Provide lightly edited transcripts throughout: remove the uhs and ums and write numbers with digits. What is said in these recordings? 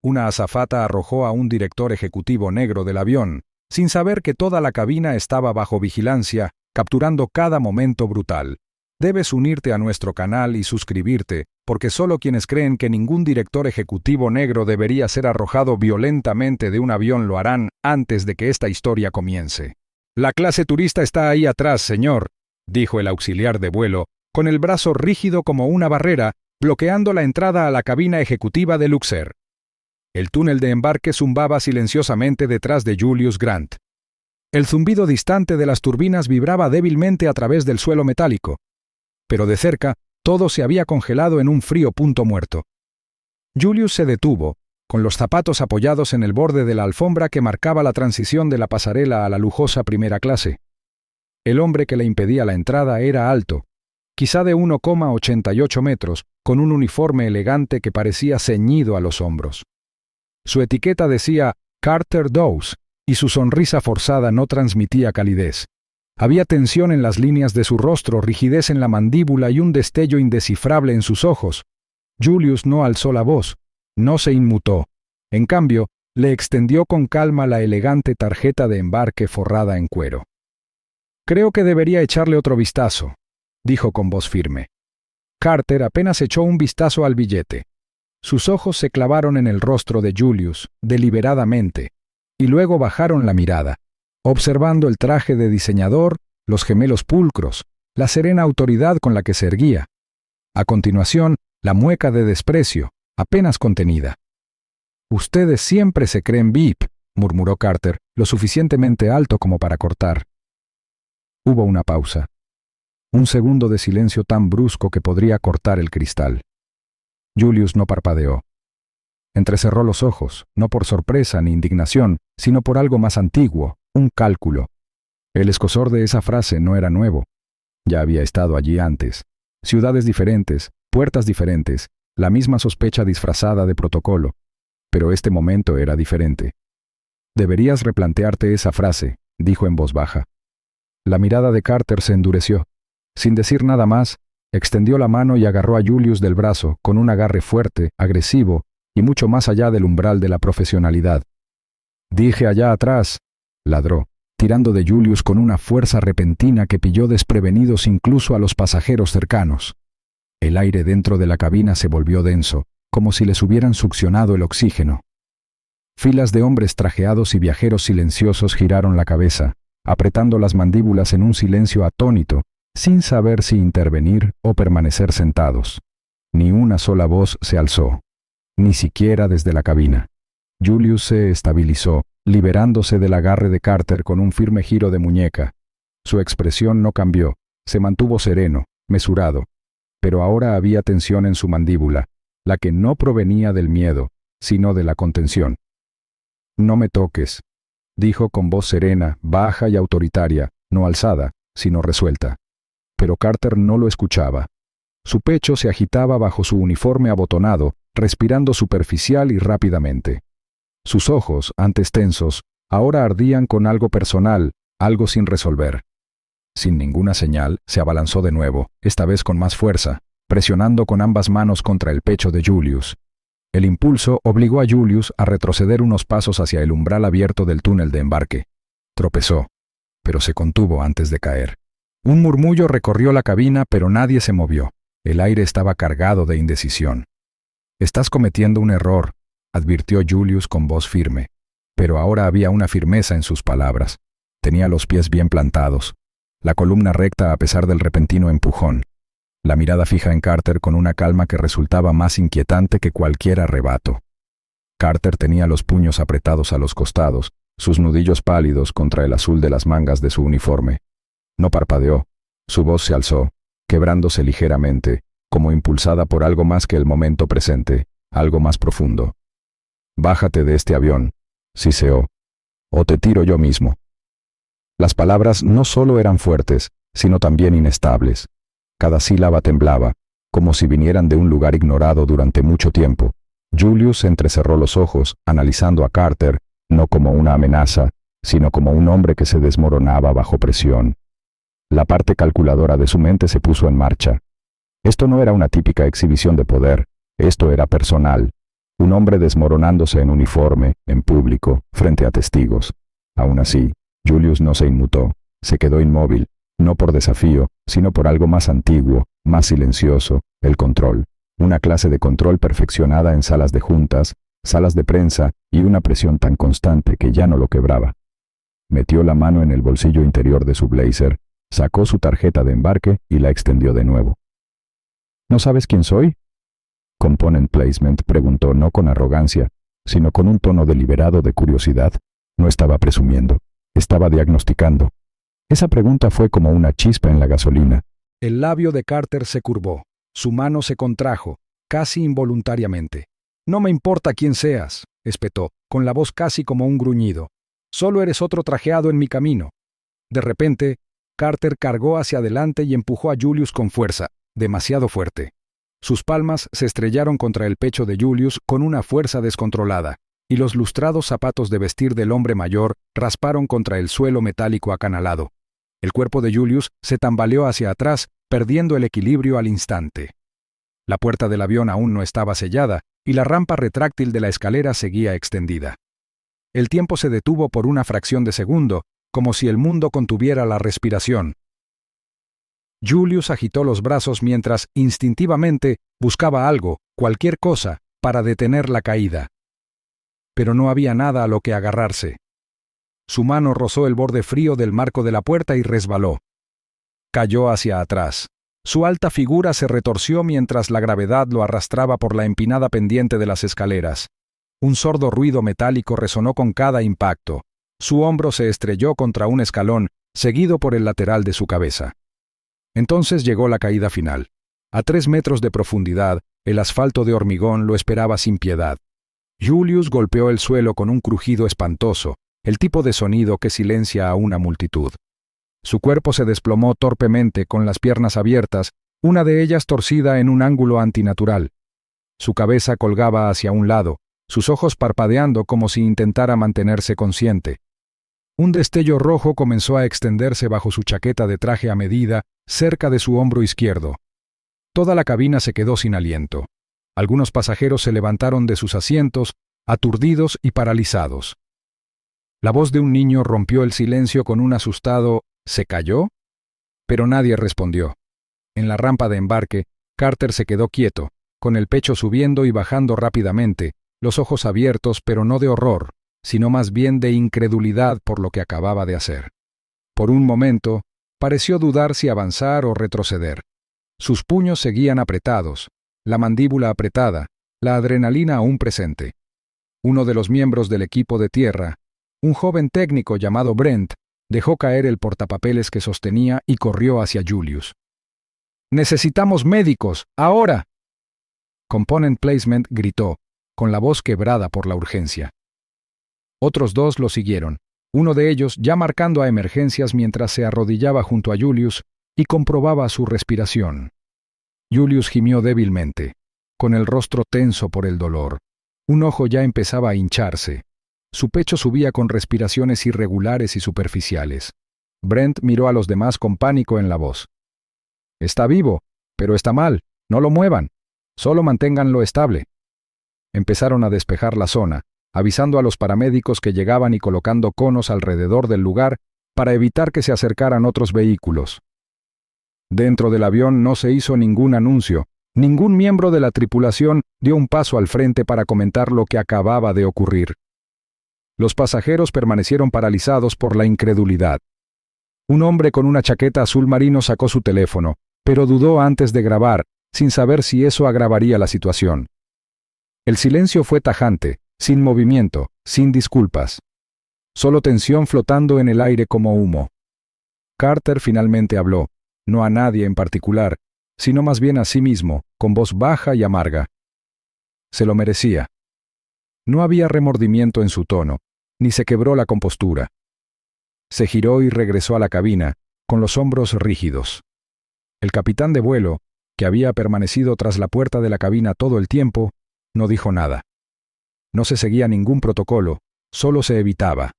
Una azafata arrojó a un director ejecutivo negro del avión, sin saber que toda la cabina estaba bajo vigilancia, capturando cada momento brutal. Debes unirte a nuestro canal y suscribirte, porque solo quienes creen que ningún director ejecutivo negro debería ser arrojado violentamente de un avión lo harán antes de que esta historia comience. La clase turista está ahí atrás, señor, dijo el auxiliar de vuelo, con el brazo rígido como una barrera, bloqueando la entrada a la cabina ejecutiva de Luxair. El túnel de embarque zumbaba silenciosamente detrás de Julius Grant. El zumbido distante de las turbinas vibraba débilmente a través del suelo metálico. Pero de cerca, todo se había congelado en un frío punto muerto. Julius se detuvo, con los zapatos apoyados en el borde de la alfombra que marcaba la transición de la pasarela a la lujosa primera clase. El hombre que le impedía la entrada era alto, quizá de 1,88 metros, con un uniforme elegante que parecía ceñido a los hombros. Su etiqueta decía Carter Dawes, y su sonrisa forzada no transmitía calidez. Había tensión en las líneas de su rostro, rigidez en la mandíbula y un destello indescifrable en sus ojos. Julius no alzó la voz, no se inmutó. En cambio, le extendió con calma la elegante tarjeta de embarque forrada en cuero. «Creo que debería echarle otro vistazo», dijo con voz firme. Carter apenas echó un vistazo al billete. Sus ojos se clavaron en el rostro de Julius, deliberadamente, y luego bajaron la mirada, observando el traje de diseñador, los gemelos pulcros, la serena autoridad con la que se erguía. A continuación, la mueca de desprecio, apenas contenida. «Ustedes siempre se creen VIP», murmuró Carter, lo suficientemente alto como para cortar. Hubo una pausa. Un segundo de silencio tan brusco que podría cortar el cristal. Julius no parpadeó. Entrecerró los ojos, no por sorpresa ni indignación, sino por algo más antiguo, un cálculo. El escozor de esa frase no era nuevo. Ya había estado allí antes. Ciudades diferentes, puertas diferentes, la misma sospecha disfrazada de protocolo. Pero este momento era diferente. «Deberías replantearte esa frase», dijo en voz baja. La mirada de Carter se endureció. Sin decir nada más, extendió la mano y agarró a Julius del brazo con un agarre fuerte, agresivo y mucho más allá del umbral de la profesionalidad. «Dije allá atrás», ladró, tirando de Julius con una fuerza repentina que pilló desprevenidos incluso a los pasajeros cercanos. El aire dentro de la cabina se volvió denso, como si les hubieran succionado el oxígeno. Filas de hombres trajeados y viajeros silenciosos giraron la cabeza, apretando las mandíbulas en un silencio atónito, sin saber si intervenir o permanecer sentados. Ni una sola voz se alzó, ni siquiera desde la cabina. Julius se estabilizó, liberándose del agarre de Carter con un firme giro de muñeca. Su expresión no cambió, se mantuvo sereno, mesurado, pero ahora había tensión en su mandíbula, la que no provenía del miedo, sino de la contención. «No me toques», dijo con voz serena, baja y autoritaria, no alzada, sino resuelta. Pero Carter no lo escuchaba. Su pecho se agitaba bajo su uniforme abotonado, respirando superficial y rápidamente. Sus ojos, antes tensos, ahora ardían con algo personal, algo sin resolver. Sin ninguna señal, se abalanzó de nuevo, esta vez con más fuerza, presionando con ambas manos contra el pecho de Julius. El impulso obligó a Julius a retroceder unos pasos hacia el umbral abierto del túnel de embarque. Tropezó, pero se contuvo antes de caer. Un murmullo recorrió la cabina, pero nadie se movió. El aire estaba cargado de indecisión. «Estás cometiendo un error», advirtió Julius con voz firme. Pero ahora había una firmeza en sus palabras. Tenía los pies bien plantados, la columna recta a pesar del repentino empujón, la mirada fija en Carter con una calma que resultaba más inquietante que cualquier arrebato. Carter tenía los puños apretados a los costados, sus nudillos pálidos contra el azul de las mangas de su uniforme. No parpadeó. Su voz se alzó, quebrándose ligeramente, como impulsada por algo más que el momento presente, algo más profundo. «Bájate de este avión», siseó, «o te tiro yo mismo». Las palabras no solo eran fuertes, sino también inestables. Cada sílaba temblaba, como si vinieran de un lugar ignorado durante mucho tiempo. Julius entrecerró los ojos, analizando a Carter, no como una amenaza, sino como un hombre que se desmoronaba bajo presión. La parte calculadora de su mente se puso en marcha. Esto no era una típica exhibición de poder, esto era personal. Un hombre desmoronándose en uniforme, en público, frente a testigos. Aún así, Julius no se inmutó, se quedó inmóvil, no por desafío, sino por algo más antiguo, más silencioso, el control. Una clase de control perfeccionada en salas de juntas, salas de prensa y una presión tan constante que ya no lo quebraba. Metió la mano en el bolsillo interior de su blazer, sacó su tarjeta de embarque y la extendió de nuevo. ¿No sabes quién soy? Component Placement preguntó no con arrogancia, sino con un tono deliberado de curiosidad. No estaba presumiendo, estaba diagnosticando. Esa pregunta fue como una chispa en la gasolina. El labio de Carter se curvó, su mano se contrajo, casi involuntariamente. No me importa quién seas, espetó, con la voz casi como un gruñido. Solo eres otro trajeado en mi camino. De repente, Carter cargó hacia adelante y empujó a Julius con fuerza, demasiado fuerte. Sus palmas se estrellaron contra el pecho de Julius con una fuerza descontrolada, y los lustrados zapatos de vestir del hombre mayor rasparon contra el suelo metálico acanalado. El cuerpo de Julius se tambaleó hacia atrás, perdiendo el equilibrio al instante. La puerta del avión aún no estaba sellada, y la rampa retráctil de la escalera seguía extendida. El tiempo se detuvo por una fracción de segundo, como si el mundo contuviera la respiración. Julius agitó los brazos mientras, instintivamente, buscaba algo, cualquier cosa, para detener la caída. Pero no había nada a lo que agarrarse. Su mano rozó el borde frío del marco de la puerta y resbaló. Cayó hacia atrás. Su alta figura se retorció mientras la gravedad lo arrastraba por la empinada pendiente de las escaleras. Un sordo ruido metálico resonó con cada impacto. Su hombro se estrelló contra un escalón, seguido por el lateral de su cabeza. Entonces llegó la caída final. A 3 metros de profundidad, el asfalto de hormigón lo esperaba sin piedad. Julius golpeó el suelo con un crujido espantoso, el tipo de sonido que silencia a una multitud. Su cuerpo se desplomó torpemente con las piernas abiertas, una de ellas torcida en un ángulo antinatural. Su cabeza colgaba hacia un lado, sus ojos parpadeando como si intentara mantenerse consciente. Un destello rojo comenzó a extenderse bajo su chaqueta de traje a medida, cerca de su hombro izquierdo. Toda la cabina se quedó sin aliento. Algunos pasajeros se levantaron de sus asientos, aturdidos y paralizados. La voz de un niño rompió el silencio con un asustado ¿se cayó? Pero nadie respondió. En la rampa de embarque, Carter se quedó quieto, con el pecho subiendo y bajando rápidamente, los ojos abiertos pero no de horror, sino más bien de incredulidad por lo que acababa de hacer. Por un momento, pareció dudar si avanzar o retroceder. Sus puños seguían apretados, la mandíbula apretada, la adrenalina aún presente. Uno de los miembros del equipo de tierra, un joven técnico llamado Brent, dejó caer el portapapeles que sostenía y corrió hacia Julius. «¡Necesitamos médicos! ¡Ahora!» Component Placement gritó, con la voz quebrada por la urgencia. Otros 2 lo siguieron, uno de ellos ya marcando a emergencias mientras se arrodillaba junto a Julius y comprobaba su respiración. Julius gimió débilmente, con el rostro tenso por el dolor. Un ojo ya empezaba a hincharse. Su pecho subía con respiraciones irregulares y superficiales. Brent miró a los demás con pánico en la voz. «Está vivo, pero está mal. No lo muevan. Solo manténganlo estable». Empezaron a despejar la zona, avisando a los paramédicos que llegaban y colocando conos alrededor del lugar para evitar que se acercaran otros vehículos. Dentro del avión no se hizo ningún anuncio. Ningún miembro de la tripulación dio un paso al frente para comentar lo que acababa de ocurrir. Los pasajeros permanecieron paralizados por la incredulidad. Un hombre con una chaqueta azul marino sacó su teléfono, pero dudó antes de grabar, sin saber si eso agravaría la situación. El silencio fue tajante, sin movimiento, sin disculpas. Solo tensión flotando en el aire como humo. Carter finalmente habló, no a nadie en particular, sino más bien a sí mismo, con voz baja y amarga. Se lo merecía. No había remordimiento en su tono, ni se quebró la compostura. Se giró y regresó a la cabina, con los hombros rígidos. El capitán de vuelo, que había permanecido tras la puerta de la cabina todo el tiempo, no dijo nada. No se seguía ningún protocolo, solo se evitaba.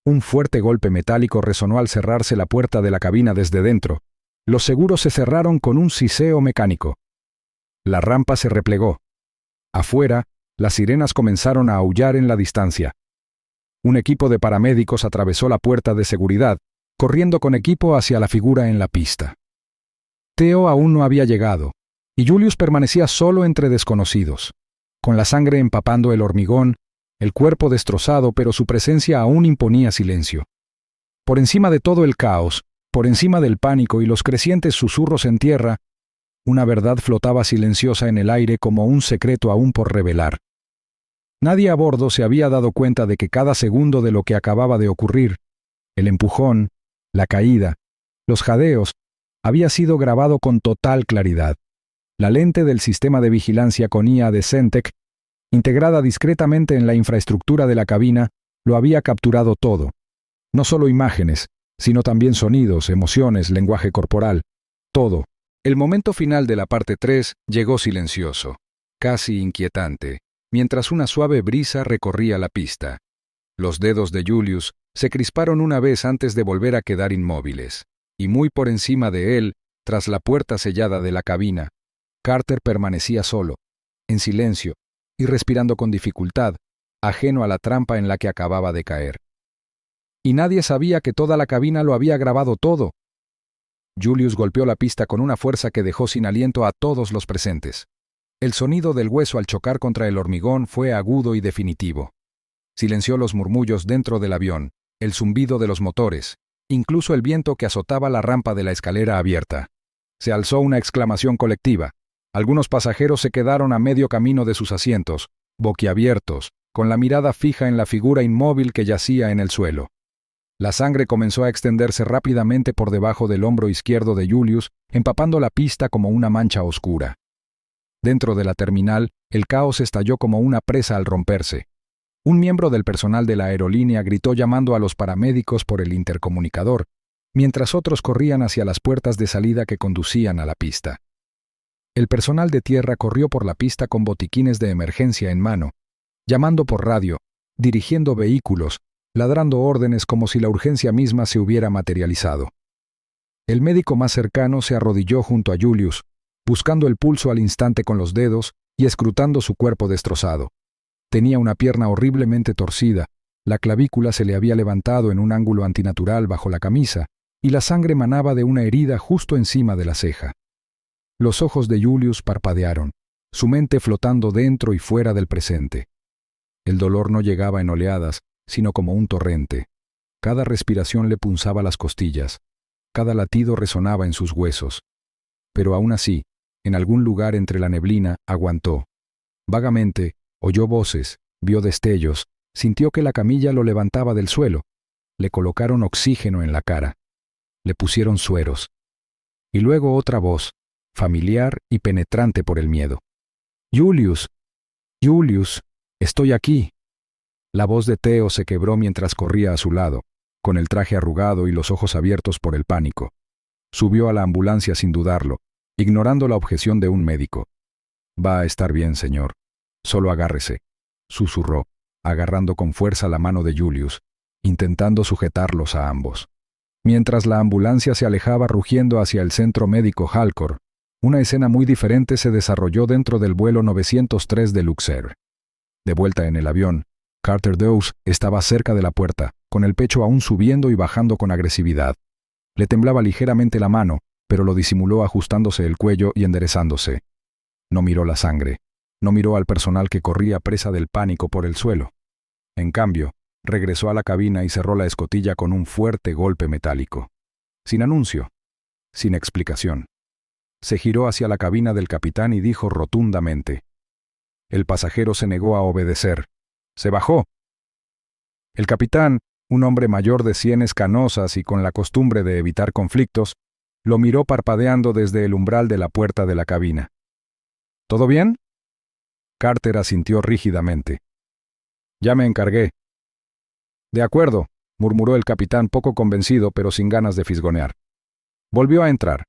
Un fuerte golpe metálico resonó al cerrarse la puerta de la cabina desde dentro. Los seguros se cerraron con un siseo mecánico. La rampa se replegó. Afuera, Las sirenas comenzaron a aullar en la distancia. Un equipo de paramédicos atravesó la puerta de seguridad, corriendo con equipo hacia la figura en la pista. Theo aún no había llegado, y Julius permanecía solo entre desconocidos, con la sangre empapando el hormigón, el cuerpo destrozado, pero su presencia aún imponía silencio. Por encima de todo el caos, por encima del pánico y los crecientes susurros en tierra, una verdad flotaba silenciosa en el aire como un secreto aún por revelar. Nadie a bordo se había dado cuenta de que cada segundo de lo que acababa de ocurrir, el empujón, la caída, los jadeos, había sido grabado con total claridad. La lente del sistema de vigilancia con IA de Centec, integrada discretamente en la infraestructura de la cabina, lo había capturado todo. No solo imágenes, sino también sonidos, emociones, lenguaje corporal, todo. El momento final de la parte 3 llegó silencioso, casi inquietante, mientras una suave brisa recorría la pista. Los dedos de Julius se crisparon una vez antes de volver a quedar inmóviles, y muy por encima de él, tras la puerta sellada de la cabina, Carter permanecía solo, en silencio, y respirando con dificultad, ajeno a la trampa en la que acababa de caer. Y nadie sabía que toda la cabina lo había grabado todo. Julius golpeó la pista con una fuerza que dejó sin aliento a todos los presentes. El sonido del hueso al chocar contra el hormigón fue agudo y definitivo. Silenció los murmullos dentro del avión, el zumbido de los motores, incluso el viento que azotaba la rampa de la escalera abierta. Se alzó una exclamación colectiva. Algunos pasajeros se quedaron a medio camino de sus asientos, boquiabiertos, con la mirada fija en la figura inmóvil que yacía en el suelo. La sangre comenzó a extenderse rápidamente por debajo del hombro izquierdo de Julius, empapando la pista como una mancha oscura. Dentro de la terminal, el caos estalló como una presa al romperse. Un miembro del personal de la aerolínea gritó llamando a los paramédicos por el intercomunicador, mientras otros corrían hacia las puertas de salida que conducían a la pista. El personal de tierra corrió por la pista con botiquines de emergencia en mano, llamando por radio, dirigiendo vehículos, ladrando órdenes como si la urgencia misma se hubiera materializado. El médico más cercano se arrodilló junto a Julius, buscando el pulso al instante con los dedos y escrutando su cuerpo destrozado. Tenía una pierna horriblemente torcida, la clavícula se le había levantado en un ángulo antinatural bajo la camisa, y la sangre manaba de una herida justo encima de la ceja. Los ojos de Julius parpadearon, su mente flotando dentro y fuera del presente. El dolor no llegaba en oleadas, sino como un torrente. Cada respiración le punzaba las costillas, cada latido resonaba en sus huesos. Pero aún así, en algún lugar entre la neblina, aguantó. Vagamente, oyó voces, vio destellos, sintió que la camilla lo levantaba del suelo. Le colocaron oxígeno en la cara. Le pusieron sueros. Y luego otra voz, familiar y penetrante por el miedo. «Julius, Julius, estoy aquí». La voz de Theo se quebró mientras corría a su lado, con el traje arrugado y los ojos abiertos por el pánico. Subió a la ambulancia sin dudarlo, ignorando la objeción de un médico. «Va a estar bien, señor. Solo agárrese», susurró, agarrando con fuerza la mano de Julius, intentando sujetarlos a ambos. Mientras la ambulancia se alejaba rugiendo hacia el centro médico Halcor, una escena muy diferente se desarrolló dentro del vuelo 903 de Luxair. De vuelta en el avión, Carter Dawes estaba cerca de la puerta, con el pecho aún subiendo y bajando con agresividad. Le temblaba ligeramente la mano, pero lo disimuló ajustándose el cuello y enderezándose. No miró la sangre, no miró al personal que corría presa del pánico por el suelo. En cambio, regresó a la cabina y cerró la escotilla con un fuerte golpe metálico. Sin anuncio, sin explicación. Se giró hacia la cabina del capitán y dijo rotundamente. El pasajero se negó a obedecer. Se bajó. El capitán, un hombre mayor de sienes canosas y con la costumbre de evitar conflictos, lo miró parpadeando desde el umbral de la puerta de la cabina. ¿Todo bien? Carter asintió rígidamente. Ya me encargué. De acuerdo, murmuró el capitán poco convencido pero sin ganas de fisgonear. Volvió a entrar.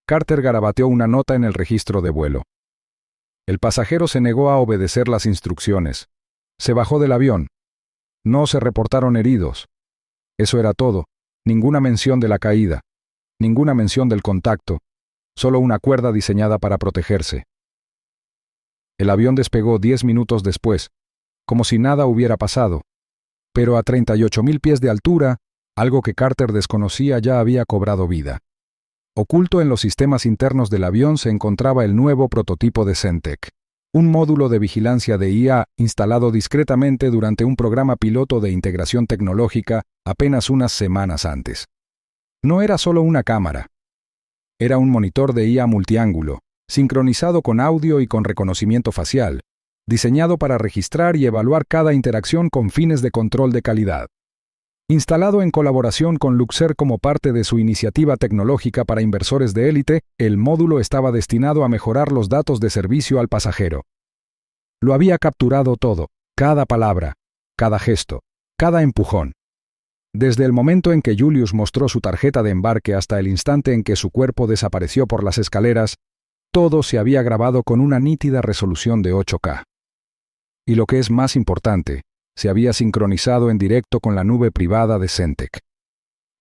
Carter garabateó una nota en el registro de vuelo. El pasajero se negó a obedecer las instrucciones. Se bajó del avión. No se reportaron heridos. Eso era todo. Ninguna mención de la caída. Ninguna mención del contacto. Solo una cuerda diseñada para protegerse. El avión despegó 10 minutos después, como si nada hubiera pasado. Pero a 38.000 pies de altura, algo que Carter desconocía ya había cobrado vida. Oculto en los sistemas internos del avión se encontraba el nuevo prototipo de Syntec, un módulo de vigilancia de IA instalado discretamente durante un programa piloto de integración tecnológica apenas unas semanas antes. No era solo una cámara. Era un monitor de IA multiángulo, sincronizado con audio y con reconocimiento facial, diseñado para registrar y evaluar cada interacción con fines de control de calidad. Instalado en colaboración con Luxer como parte de su iniciativa tecnológica para inversores de élite, el módulo estaba destinado a mejorar los datos de servicio al pasajero. Lo había capturado todo, cada palabra, cada gesto, cada empujón. Desde el momento en que Julius mostró su tarjeta de embarque hasta el instante en que su cuerpo desapareció por las escaleras, todo se había grabado con una nítida resolución de 8K. Y lo que es más importante, se había sincronizado en directo con la nube privada de Syntec.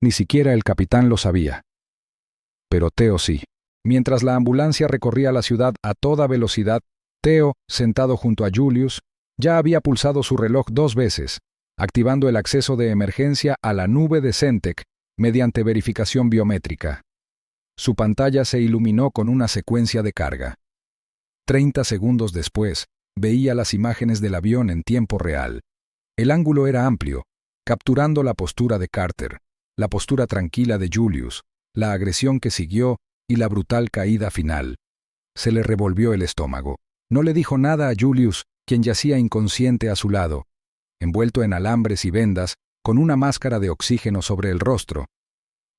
Ni siquiera el capitán lo sabía. Pero Theo sí. Mientras la ambulancia recorría la ciudad a toda velocidad, Theo, sentado junto a Julius, ya había pulsado su reloj 2 veces, activando el acceso de emergencia a la nube de Syntec mediante verificación biométrica. Su pantalla se iluminó con una secuencia de carga. 30 segundos después, veía las imágenes del avión en tiempo real. El ángulo era amplio, capturando la postura de Carter, la postura tranquila de Julius, la agresión que siguió y la brutal caída final. Se le revolvió el estómago. No le dijo nada a Julius, quien yacía inconsciente a su lado, envuelto en alambres y vendas, con una máscara de oxígeno sobre el rostro.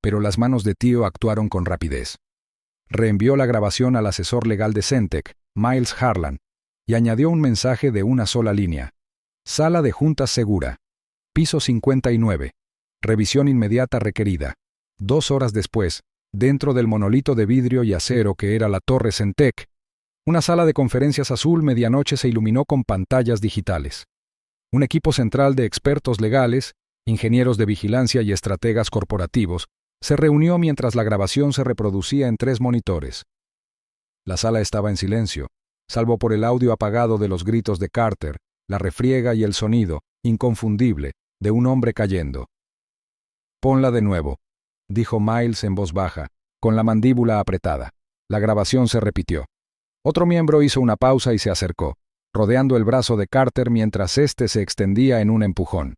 Pero las manos de Theo actuaron con rapidez. Reenvió la grabación al asesor legal de Syntec, Miles Harlan, y añadió un mensaje de una sola línea. Sala de juntas segura. Piso 59. Revisión inmediata requerida. 2 horas después, dentro del monolito de vidrio y acero que era la torre Syntec, una sala de conferencias azul medianoche se iluminó con pantallas digitales. Un equipo central de expertos legales, ingenieros de vigilancia y estrategas corporativos se reunió mientras la grabación se reproducía en 3 monitores. La sala estaba en silencio, salvo por el audio apagado de los gritos de Carter, la refriega y el sonido, inconfundible, de un hombre cayendo. «Ponla de nuevo», dijo Miles en voz baja, con la mandíbula apretada. La grabación se repitió. Otro miembro hizo una pausa y se acercó, rodeando el brazo de Carter mientras éste se extendía en un empujón.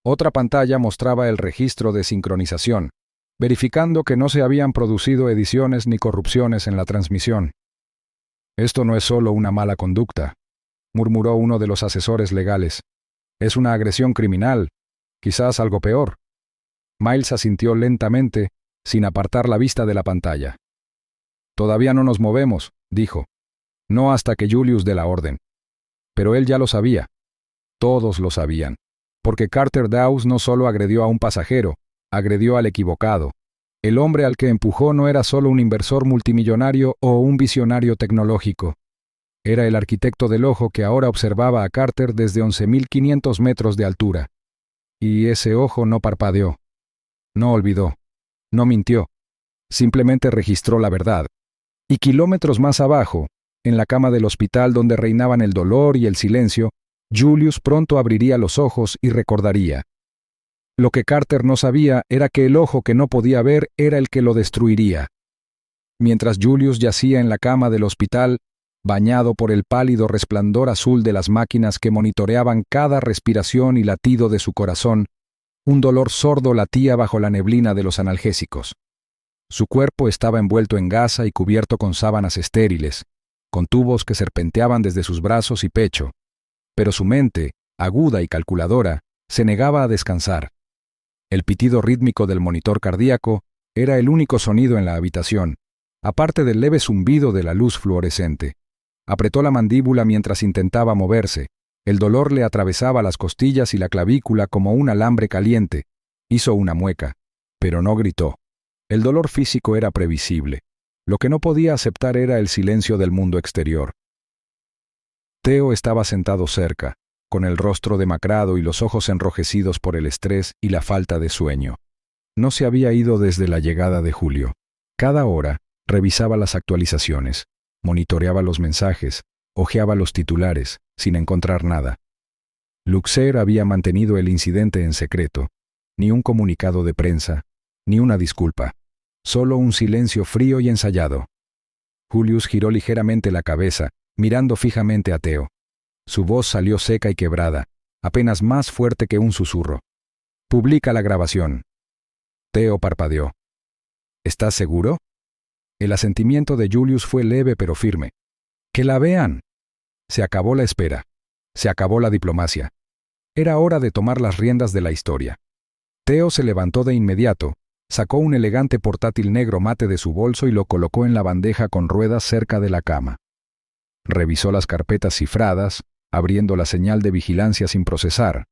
Otra pantalla mostraba el registro de sincronización, verificando que no se habían producido ediciones ni corrupciones en la transmisión. «Esto no es solo una mala conducta», murmuró uno de los asesores legales. «Es una agresión criminal, quizás algo peor». Miles asintió lentamente, sin apartar la vista de la pantalla. «Todavía no nos movemos», dijo. «No hasta que Julius dé la orden». Pero él ya lo sabía. Todos lo sabían. Porque Carter Dawes no solo agredió a un pasajero, agredió al equivocado. El hombre al que empujó no era solo un inversor multimillonario o un visionario tecnológico. Era el arquitecto del ojo que ahora observaba a Carter desde 11.500 metros de altura. Y ese ojo no parpadeó. No olvidó. No mintió. Simplemente registró la verdad. Y kilómetros más abajo, en la cama del hospital donde reinaban el dolor y el silencio, Julius pronto abriría los ojos y recordaría. Lo que Carter no sabía era que el ojo que no podía ver era el que lo destruiría. Mientras Julius yacía en la cama del hospital, bañado por el pálido resplandor azul de las máquinas que monitoreaban cada respiración y latido de su corazón, un dolor sordo latía bajo la neblina de los analgésicos. Su cuerpo estaba envuelto en gasa y cubierto con sábanas estériles, con tubos que serpenteaban desde sus brazos y pecho, pero su mente, aguda y calculadora, se negaba a descansar. El pitido rítmico del monitor cardíaco era el único sonido en la habitación, aparte del leve zumbido de la luz fluorescente. Apretó la mandíbula mientras intentaba moverse. El dolor le atravesaba las costillas y la clavícula como un alambre caliente. Hizo una mueca, pero no gritó. El dolor físico era previsible. Lo que no podía aceptar era el silencio del mundo exterior. Theo estaba sentado cerca, con el rostro demacrado y los ojos enrojecidos por el estrés y la falta de sueño. No se había ido desde la llegada de Julio. Cada hora revisaba las actualizaciones, monitoreaba los mensajes, Hojeaba los titulares, sin encontrar nada. Luxair había mantenido el incidente en secreto. Ni un comunicado de prensa, ni una disculpa. Solo un silencio frío y ensayado. Julius giró ligeramente la cabeza, mirando fijamente a Theo. Su voz salió seca y quebrada, apenas más fuerte que un susurro. «Publica la grabación». Theo parpadeó. «¿Estás seguro?» El asentimiento de Julius fue leve pero firme. «¡Que la vean!». Se acabó la espera. Se acabó la diplomacia. Era hora de tomar las riendas de la historia. Theo se levantó de inmediato, sacó un elegante portátil negro mate de su bolso y lo colocó en la bandeja con ruedas cerca de la cama. Revisó las carpetas cifradas, abriendo la señal de vigilancia sin procesar,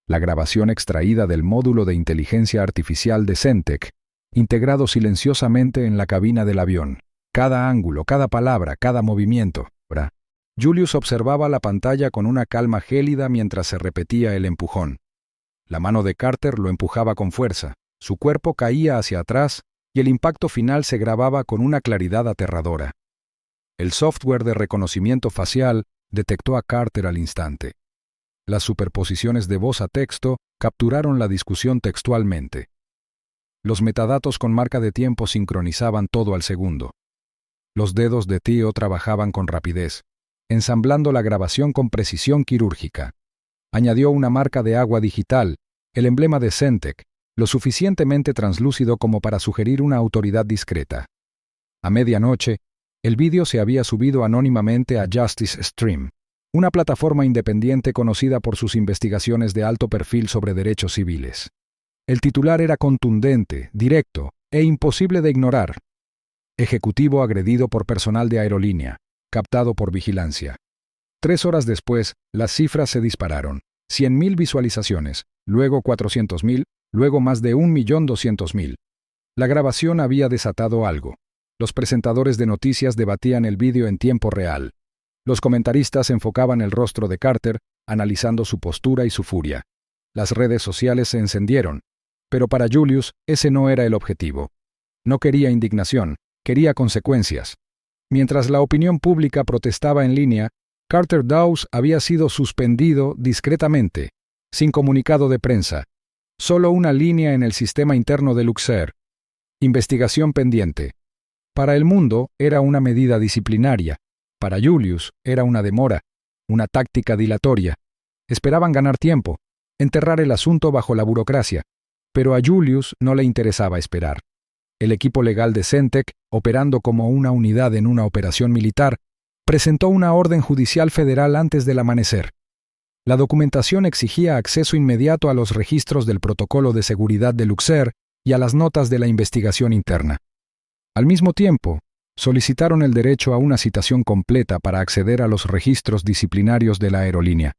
la grabación extraída del módulo de inteligencia artificial de Centec, integrado silenciosamente en la cabina del avión. Cada ángulo, cada palabra, cada movimiento. Julius observaba la pantalla con una calma gélida mientras se repetía el empujón. La mano de Carter lo empujaba con fuerza, su cuerpo caía hacia atrás y el impacto final se grababa con una claridad aterradora. El software de reconocimiento facial detectó a Carter al instante. Las superposiciones de voz a texto capturaron la discusión textualmente. Los metadatos con marca de tiempo sincronizaban todo al segundo. Los dedos de Theo trabajaban con rapidez, ensamblando la grabación con precisión quirúrgica. Añadió una marca de agua digital, el emblema de Centec, lo suficientemente translúcido como para sugerir una autoridad discreta. A medianoche, el vídeo se había subido anónimamente a Justice Stream, una plataforma independiente conocida por sus investigaciones de alto perfil sobre derechos civiles. El titular era contundente, directo e imposible de ignorar. Ejecutivo agredido por personal de aerolínea, captado por vigilancia. 3 horas después, las cifras se dispararon. 100.000 visualizaciones, luego 400.000, luego más de 1.200.000. La grabación había desatado algo. Los presentadores de noticias debatían el vídeo en tiempo real. Los comentaristas enfocaban el rostro de Carter, analizando su postura y su furia. Las redes sociales se encendieron. Pero para Julius, ese no era el objetivo. No quería indignación, quería consecuencias. Mientras la opinión pública protestaba en línea, Carter Dawes había sido suspendido discretamente, sin comunicado de prensa. Solo una línea en el sistema interno de Luxair. Investigación pendiente. Para el mundo era una medida disciplinaria. Para Julius era una demora, una táctica dilatoria. Esperaban ganar tiempo, enterrar el asunto bajo la burocracia. Pero a Julius no le interesaba esperar. El equipo legal de Centec, operando como una unidad en una operación militar, presentó una orden judicial federal antes del amanecer. La documentación exigía acceso inmediato a los registros del protocolo de seguridad de Luxair y a las notas de la investigación interna. Al mismo tiempo, solicitaron el derecho a una citación completa para acceder a los registros disciplinarios de la aerolínea.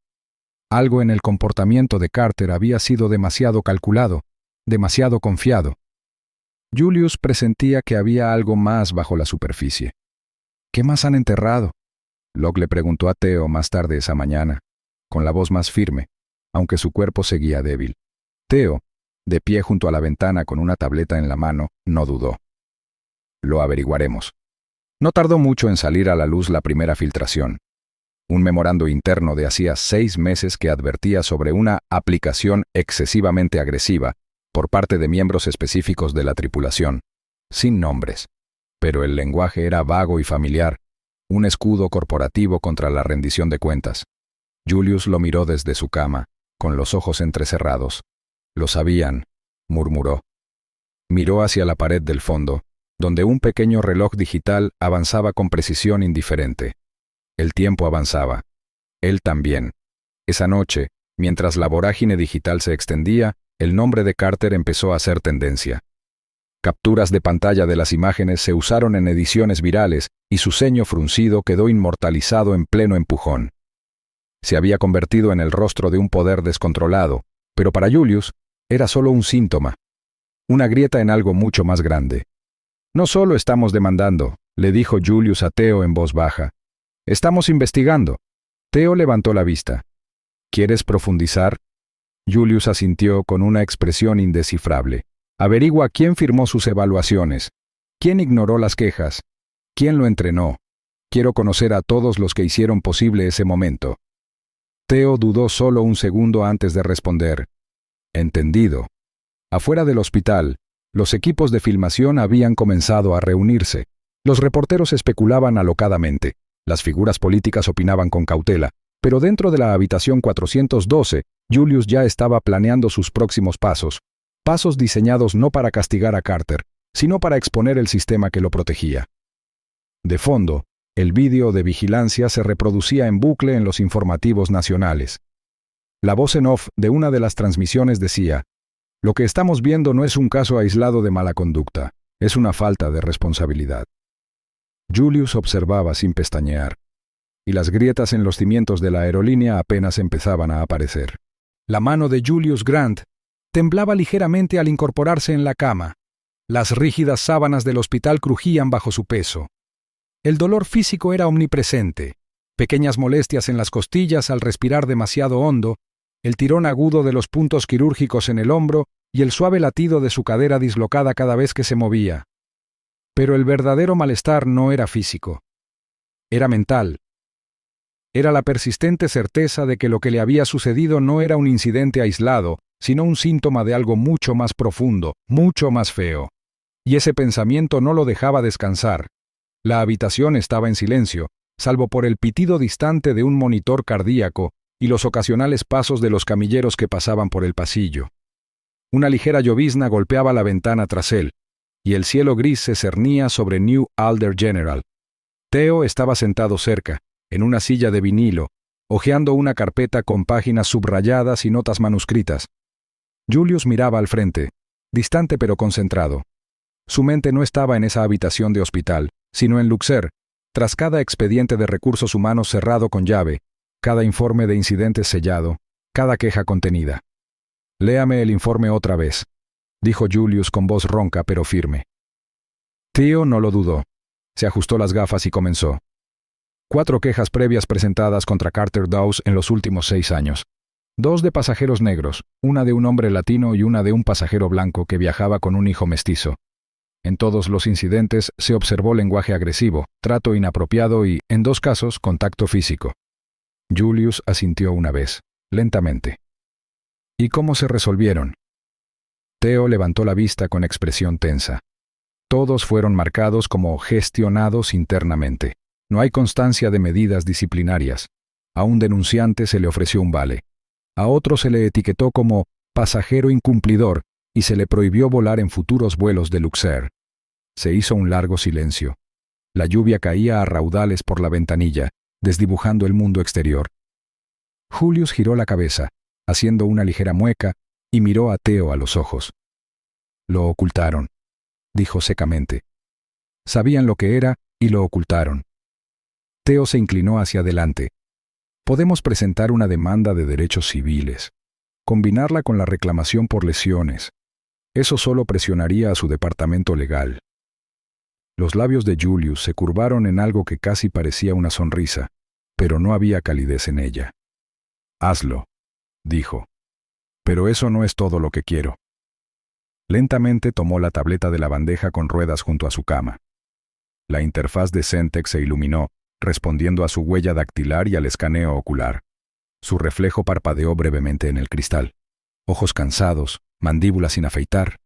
Algo en el comportamiento de Carter había sido demasiado calculado, demasiado confiado. Julius presentía que había algo más bajo la superficie. ¿Qué más han enterrado?, Locke le preguntó a Theo más tarde esa mañana, con la voz más firme, aunque su cuerpo seguía débil. Theo, de pie junto a la ventana con una tableta en la mano, no dudó. Lo averiguaremos. No tardó mucho en salir a la luz la primera filtración. Un memorando interno de hacía 6 meses que advertía sobre una aplicación excesivamente agresiva por parte de miembros específicos de la tripulación, sin nombres. Pero el lenguaje era vago y familiar, un escudo corporativo contra la rendición de cuentas. Julius lo miró desde su cama, con los ojos entrecerrados. Lo sabían, murmuró. Miró hacia la pared del fondo, donde un pequeño reloj digital avanzaba con precisión indiferente. El tiempo avanzaba. Él también. Esa noche, mientras la vorágine digital se extendía, el nombre de Carter empezó a hacer tendencia. Capturas de pantalla de las imágenes se usaron en ediciones virales y su ceño fruncido quedó inmortalizado en pleno empujón. Se había convertido en el rostro de un poder descontrolado, pero para Julius era solo un síntoma, una grieta en algo mucho más grande. No solo estamos demandando, le dijo Julius a Theo en voz baja. Estamos investigando. Theo levantó la vista. ¿Quieres profundizar? Julius asintió con una expresión indescifrable. Averigua quién firmó sus evaluaciones, quién ignoró las quejas, quién lo entrenó, Quiero conocer a todos los que hicieron posible ese momento. Theo dudó solo un segundo antes de responder. Entendido. Afuera del hospital, los equipos de filmación habían comenzado a reunirse. Los reporteros especulaban alocadamente. Las figuras políticas opinaban con cautela. Pero dentro de la habitación 412, Julius ya estaba planeando sus próximos pasos. Pasos diseñados no para castigar a Carter, sino para exponer el sistema que lo protegía. De fondo, el vídeo de vigilancia se reproducía en bucle en los informativos nacionales. La voz en off de una de las transmisiones decía: «Lo que estamos viendo no es un caso aislado de mala conducta, es una falta de responsabilidad». Julius observaba sin pestañear, y las grietas en los cimientos de la aerolínea apenas empezaban a aparecer. La mano de Julius Grant temblaba ligeramente al incorporarse en la cama. Las rígidas sábanas del hospital crujían bajo su peso. El dolor físico era omnipresente, pequeñas molestias en las costillas al respirar demasiado hondo, el tirón agudo de los puntos quirúrgicos en el hombro y el suave latido de su cadera dislocada cada vez que se movía. Pero el verdadero malestar no era físico. Era mental. Era la persistente certeza de que lo que le había sucedido no era un incidente aislado, sino un síntoma de algo mucho más profundo, mucho más feo. Y ese pensamiento no lo dejaba descansar. La habitación estaba en silencio, salvo por el pitido distante de un monitor cardíaco y los ocasionales pasos de los camilleros que pasaban por el pasillo. Una ligera llovizna golpeaba la ventana tras él, y el cielo gris se cernía sobre New Alder General. Theo estaba sentado cerca, en una silla de vinilo, hojeando una carpeta con páginas subrayadas y notas manuscritas. Julius miraba al frente, distante pero concentrado. Su mente no estaba en esa habitación de hospital, sino en Luxor, tras cada expediente de recursos humanos cerrado con llave, cada informe de incidentes sellado, cada queja contenida. «Léame el informe otra vez», dijo Julius con voz ronca pero firme. Theo no lo dudó. Se ajustó las gafas y comenzó. 4 quejas previas presentadas contra Carter Dawes en los últimos 6 años. 2 de pasajeros negros, una de un hombre latino y una de un pasajero blanco que viajaba con un hijo mestizo. En todos los incidentes se observó lenguaje agresivo, trato inapropiado y, en 2 casos, contacto físico. Julius asintió una vez, lentamente. ¿Y cómo se resolvieron? Theo levantó la vista con expresión tensa. Todos fueron marcados como gestionados internamente. No hay constancia de medidas disciplinarias. A un denunciante se le ofreció un vale. A otro se le etiquetó como pasajero incumplidor y se le prohibió volar en futuros vuelos de Luxor. Se hizo un largo silencio. La lluvia caía a raudales por la ventanilla, desdibujando el mundo exterior. Julius giró la cabeza, haciendo una ligera mueca, y miró a Theo a los ojos. «Lo ocultaron», dijo secamente. «Sabían lo que era y lo ocultaron». Theo se inclinó hacia adelante. «Podemos presentar una demanda de derechos civiles, combinarla con la reclamación por lesiones. Eso solo presionaría a su departamento legal». Los labios de Julius se curvaron en algo que casi parecía una sonrisa, pero no había calidez en ella. «Hazlo», dijo. «Pero eso no es todo lo que quiero». Lentamente tomó la tableta de la bandeja con ruedas junto a su cama. La interfaz de Sentex se iluminó, respondiendo a su huella dactilar y al escaneo ocular. Su reflejo parpadeó brevemente en el cristal. Ojos cansados, mandíbula sin afeitar,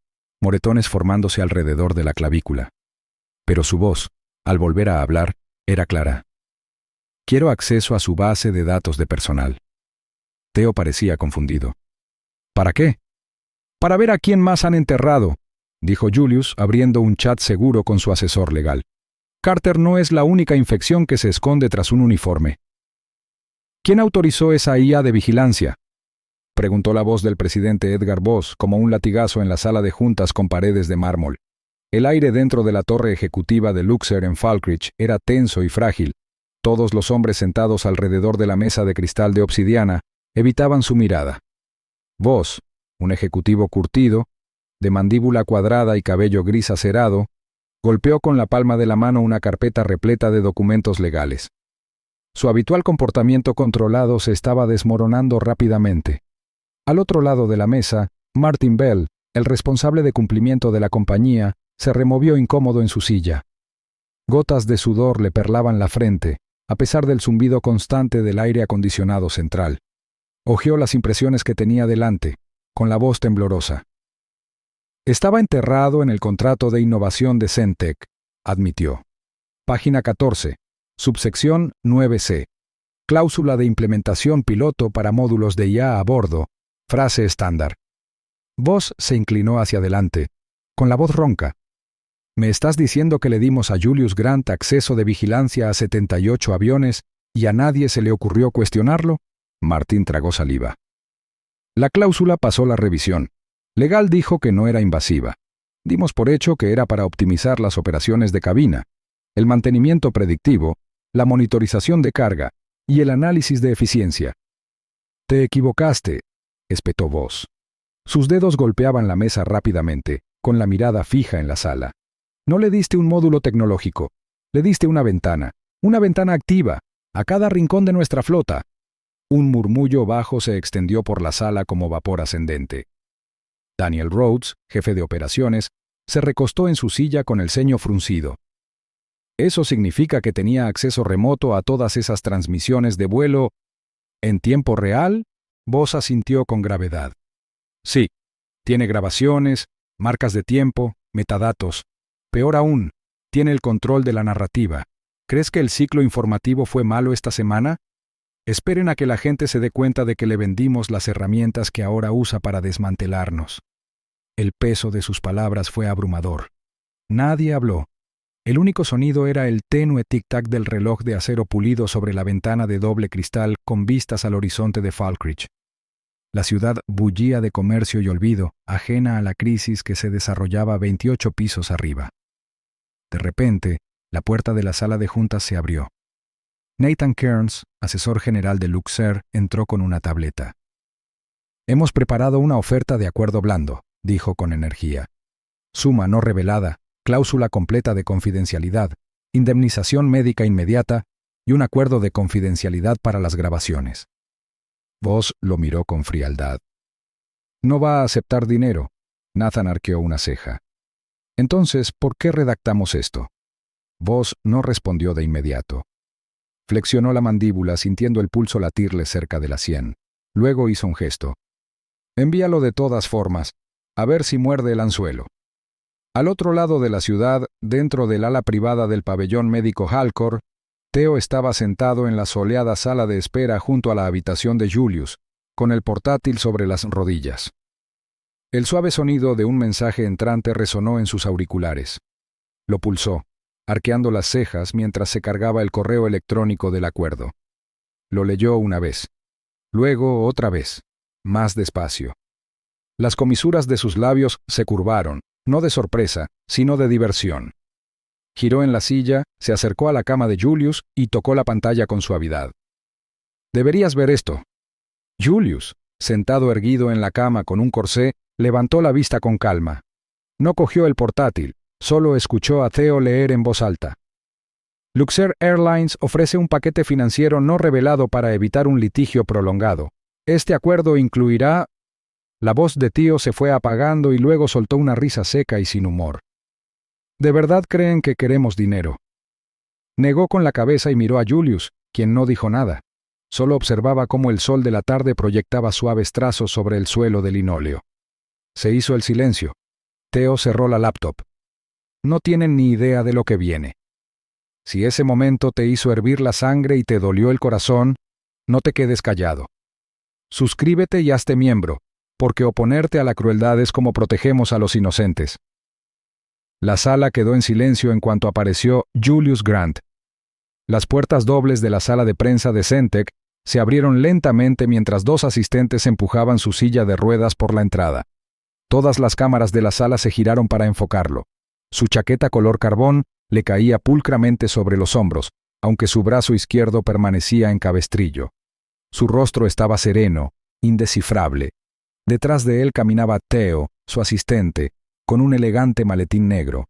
moretones formándose alrededor de la clavícula. Pero su voz, al volver a hablar, era clara. «Quiero acceso a su base de datos de personal». Theo parecía confundido. «¿Para qué?» «Para ver a quién más han enterrado», dijo Julius, abriendo un chat seguro con su asesor legal. «Carter no es la única infección que se esconde tras un uniforme». «¿Quién autorizó esa IA de vigilancia?», preguntó la voz del presidente Edgar Voss, como un latigazo en la sala de juntas con paredes de mármol. El aire dentro de la torre ejecutiva de Luxor en Falkirk era tenso y frágil. Todos los hombres sentados alrededor de la mesa de cristal de obsidiana evitaban su mirada. Voss, un ejecutivo curtido, de mandíbula cuadrada y cabello gris acerado, golpeó con la palma de la mano una carpeta repleta de documentos legales. Su habitual comportamiento controlado se estaba desmoronando rápidamente. Al otro lado de la mesa, Martin Bell, el responsable de cumplimiento de la compañía, se removió incómodo en su silla. Gotas de sudor le perlaban la frente, a pesar del zumbido constante del aire acondicionado central. Hojeó las impresiones que tenía delante, con la voz temblorosa. Estaba enterrado en el contrato de innovación de Centec, admitió. Página 14, subsección 9C. Cláusula de implementación piloto para módulos de IA a bordo. Frase estándar. Voss se inclinó hacia adelante, con la voz ronca. ¿Me estás diciendo que le dimos a Julius Grant acceso de vigilancia a 78 aviones y a nadie se le ocurrió cuestionarlo? Martin tragó saliva. La cláusula pasó la revisión. Legal dijo que no era invasiva. Dimos por hecho que era para optimizar las operaciones de cabina, el mantenimiento predictivo, la monitorización de carga y el análisis de eficiencia. Te equivocaste, espetó Voss. Sus dedos golpeaban la mesa rápidamente, con la mirada fija en la sala. No le diste un módulo tecnológico, le diste una ventana activa, a cada rincón de nuestra flota. Un murmullo bajo se extendió por la sala como vapor ascendente. Daniel Rhodes, jefe de operaciones, se recostó en su silla con el ceño fruncido. ¿Eso significa que tenía acceso remoto a todas esas transmisiones de vuelo en tiempo real? Voss asintió con gravedad. Sí, tiene grabaciones, marcas de tiempo, metadatos. Peor aún, tiene el control de la narrativa. ¿Crees que el ciclo informativo fue malo esta semana? Esperen a que la gente se dé cuenta de que le vendimos las herramientas que ahora usa para desmantelarnos. El peso de sus palabras fue abrumador. Nadie habló. El único sonido era el tenue tic-tac del reloj de acero pulido sobre la ventana de doble cristal con vistas al horizonte de Falkirk. La ciudad bullía de comercio y olvido, ajena a la crisis que se desarrollaba 28 pisos arriba. De repente, la puerta de la sala de juntas se abrió. Nathan Kearns, asesor general de Luxair, entró con una tableta. Hemos preparado una oferta de acuerdo blando, dijo con energía. Suma no revelada, cláusula completa de confidencialidad, indemnización médica inmediata y un acuerdo de confidencialidad para las grabaciones. Voss lo miró con frialdad. No va a aceptar dinero. Nathan arqueó una ceja. Entonces, ¿por qué redactamos esto? Voss no respondió de inmediato. Flexionó la mandíbula sintiendo el pulso latirle cerca de la sien. Luego hizo un gesto. Envíalo de todas formas, a ver si muerde el anzuelo. Al otro lado de la ciudad, dentro del ala privada del pabellón médico Halcor, Theo estaba sentado en la soleada sala de espera junto a la habitación de Julius, con el portátil sobre las rodillas. El suave sonido de un mensaje entrante resonó en sus auriculares. Lo pulsó, arqueando las cejas mientras se cargaba el correo electrónico del acuerdo. Lo leyó una vez. Luego otra vez, más despacio. Las comisuras de sus labios se curvaron, no de sorpresa, sino de diversión. Giró en la silla, se acercó a la cama de Julius y tocó la pantalla con suavidad. Deberías ver esto. Julius, sentado erguido en la cama con un corsé, levantó la vista con calma. No cogió el portátil, solo escuchó a Theo leer en voz alta. Luxair Airlines ofrece un paquete financiero no revelado para evitar un litigio prolongado. Este acuerdo incluirá... La voz de Theo se fue apagando y luego soltó una risa seca y sin humor. ¿De verdad creen que queremos dinero? Negó con la cabeza y miró a Julius, quien no dijo nada. Solo observaba cómo el sol de la tarde proyectaba suaves trazos sobre el suelo de linóleo. Se hizo el silencio. Theo cerró la laptop. No tienen ni idea de lo que viene. Si ese momento te hizo hervir la sangre y te dolió el corazón, no te quedes callado. Suscríbete y hazte miembro, porque oponerte a la crueldad es como protegemos a los inocentes. La sala quedó en silencio en cuanto apareció Julius Grant. Las puertas dobles de la sala de prensa de Centec se abrieron lentamente mientras dos asistentes empujaban su silla de ruedas por la entrada. Todas las cámaras de la sala se giraron para enfocarlo. Su chaqueta color carbón le caía pulcramente sobre los hombros, aunque su brazo izquierdo permanecía en cabestrillo. Su rostro estaba sereno, indescifrable. Detrás de él caminaba Theo, su asistente, con un elegante maletín negro.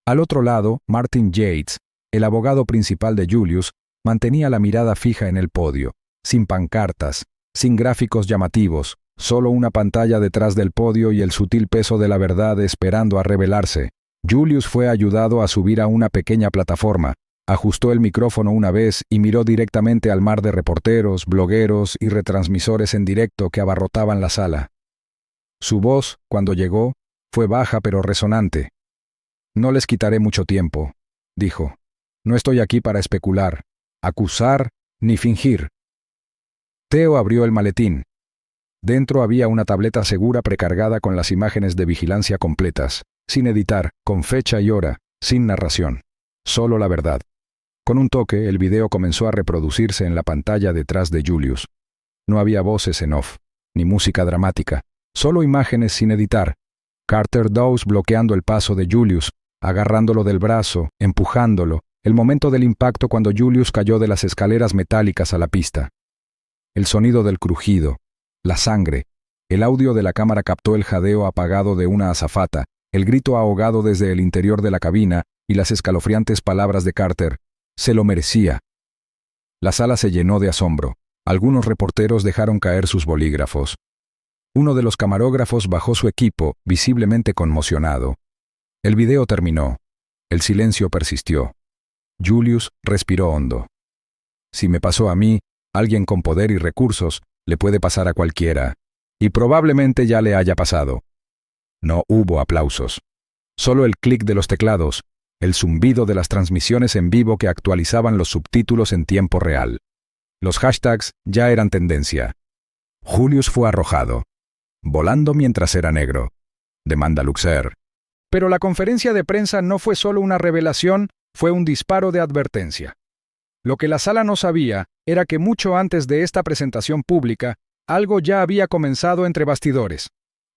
Al otro lado, Martin Yates, el abogado principal de Julius, mantenía la mirada fija en el podio, sin pancartas, sin gráficos llamativos, solo una pantalla detrás del podio y el sutil peso de la verdad esperando a revelarse, Julius fue ayudado a subir a una pequeña plataforma, ajustó el micrófono una vez y miró directamente al mar de reporteros, blogueros y retransmisores en directo que abarrotaban la sala. Su voz, cuando llegó, fue baja pero resonante. «No les quitaré mucho tiempo», dijo. «No estoy aquí para especular, acusar ni fingir». Theo abrió el maletín. Dentro había una tableta segura precargada con las imágenes de vigilancia completas, sin editar, con fecha y hora, sin narración. Solo la verdad. Con un toque, el video comenzó a reproducirse en la pantalla detrás de Julius. No había voces en off, ni música dramática, solo imágenes sin editar. Carter Dawes bloqueando el paso de Julius, agarrándolo del brazo, empujándolo, el momento del impacto cuando Julius cayó de las escaleras metálicas a la pista. El sonido del crujido, la sangre, el audio de la cámara captó el jadeo apagado de una azafata, el grito ahogado desde el interior de la cabina y las escalofriantes palabras de Carter. Se lo merecía. La sala se llenó de asombro. Algunos reporteros dejaron caer sus bolígrafos. Uno de los camarógrafos bajó su equipo, visiblemente conmocionado. El video terminó. El silencio persistió. Julius respiró hondo. Si me pasó a mí, alguien con poder y recursos, le puede pasar a cualquiera. Y probablemente ya le haya pasado. No hubo aplausos. Solo el clic de los teclados, el zumbido de las transmisiones en vivo que actualizaban los subtítulos en tiempo real. Los hashtags ya eran tendencia. Julius fue arrojado. Volando mientras era negro. Demanda Luxer. Pero la conferencia de prensa no fue solo una revelación, fue un disparo de advertencia. Lo que la sala no sabía era que mucho antes de esta presentación pública, algo ya había comenzado entre bastidores.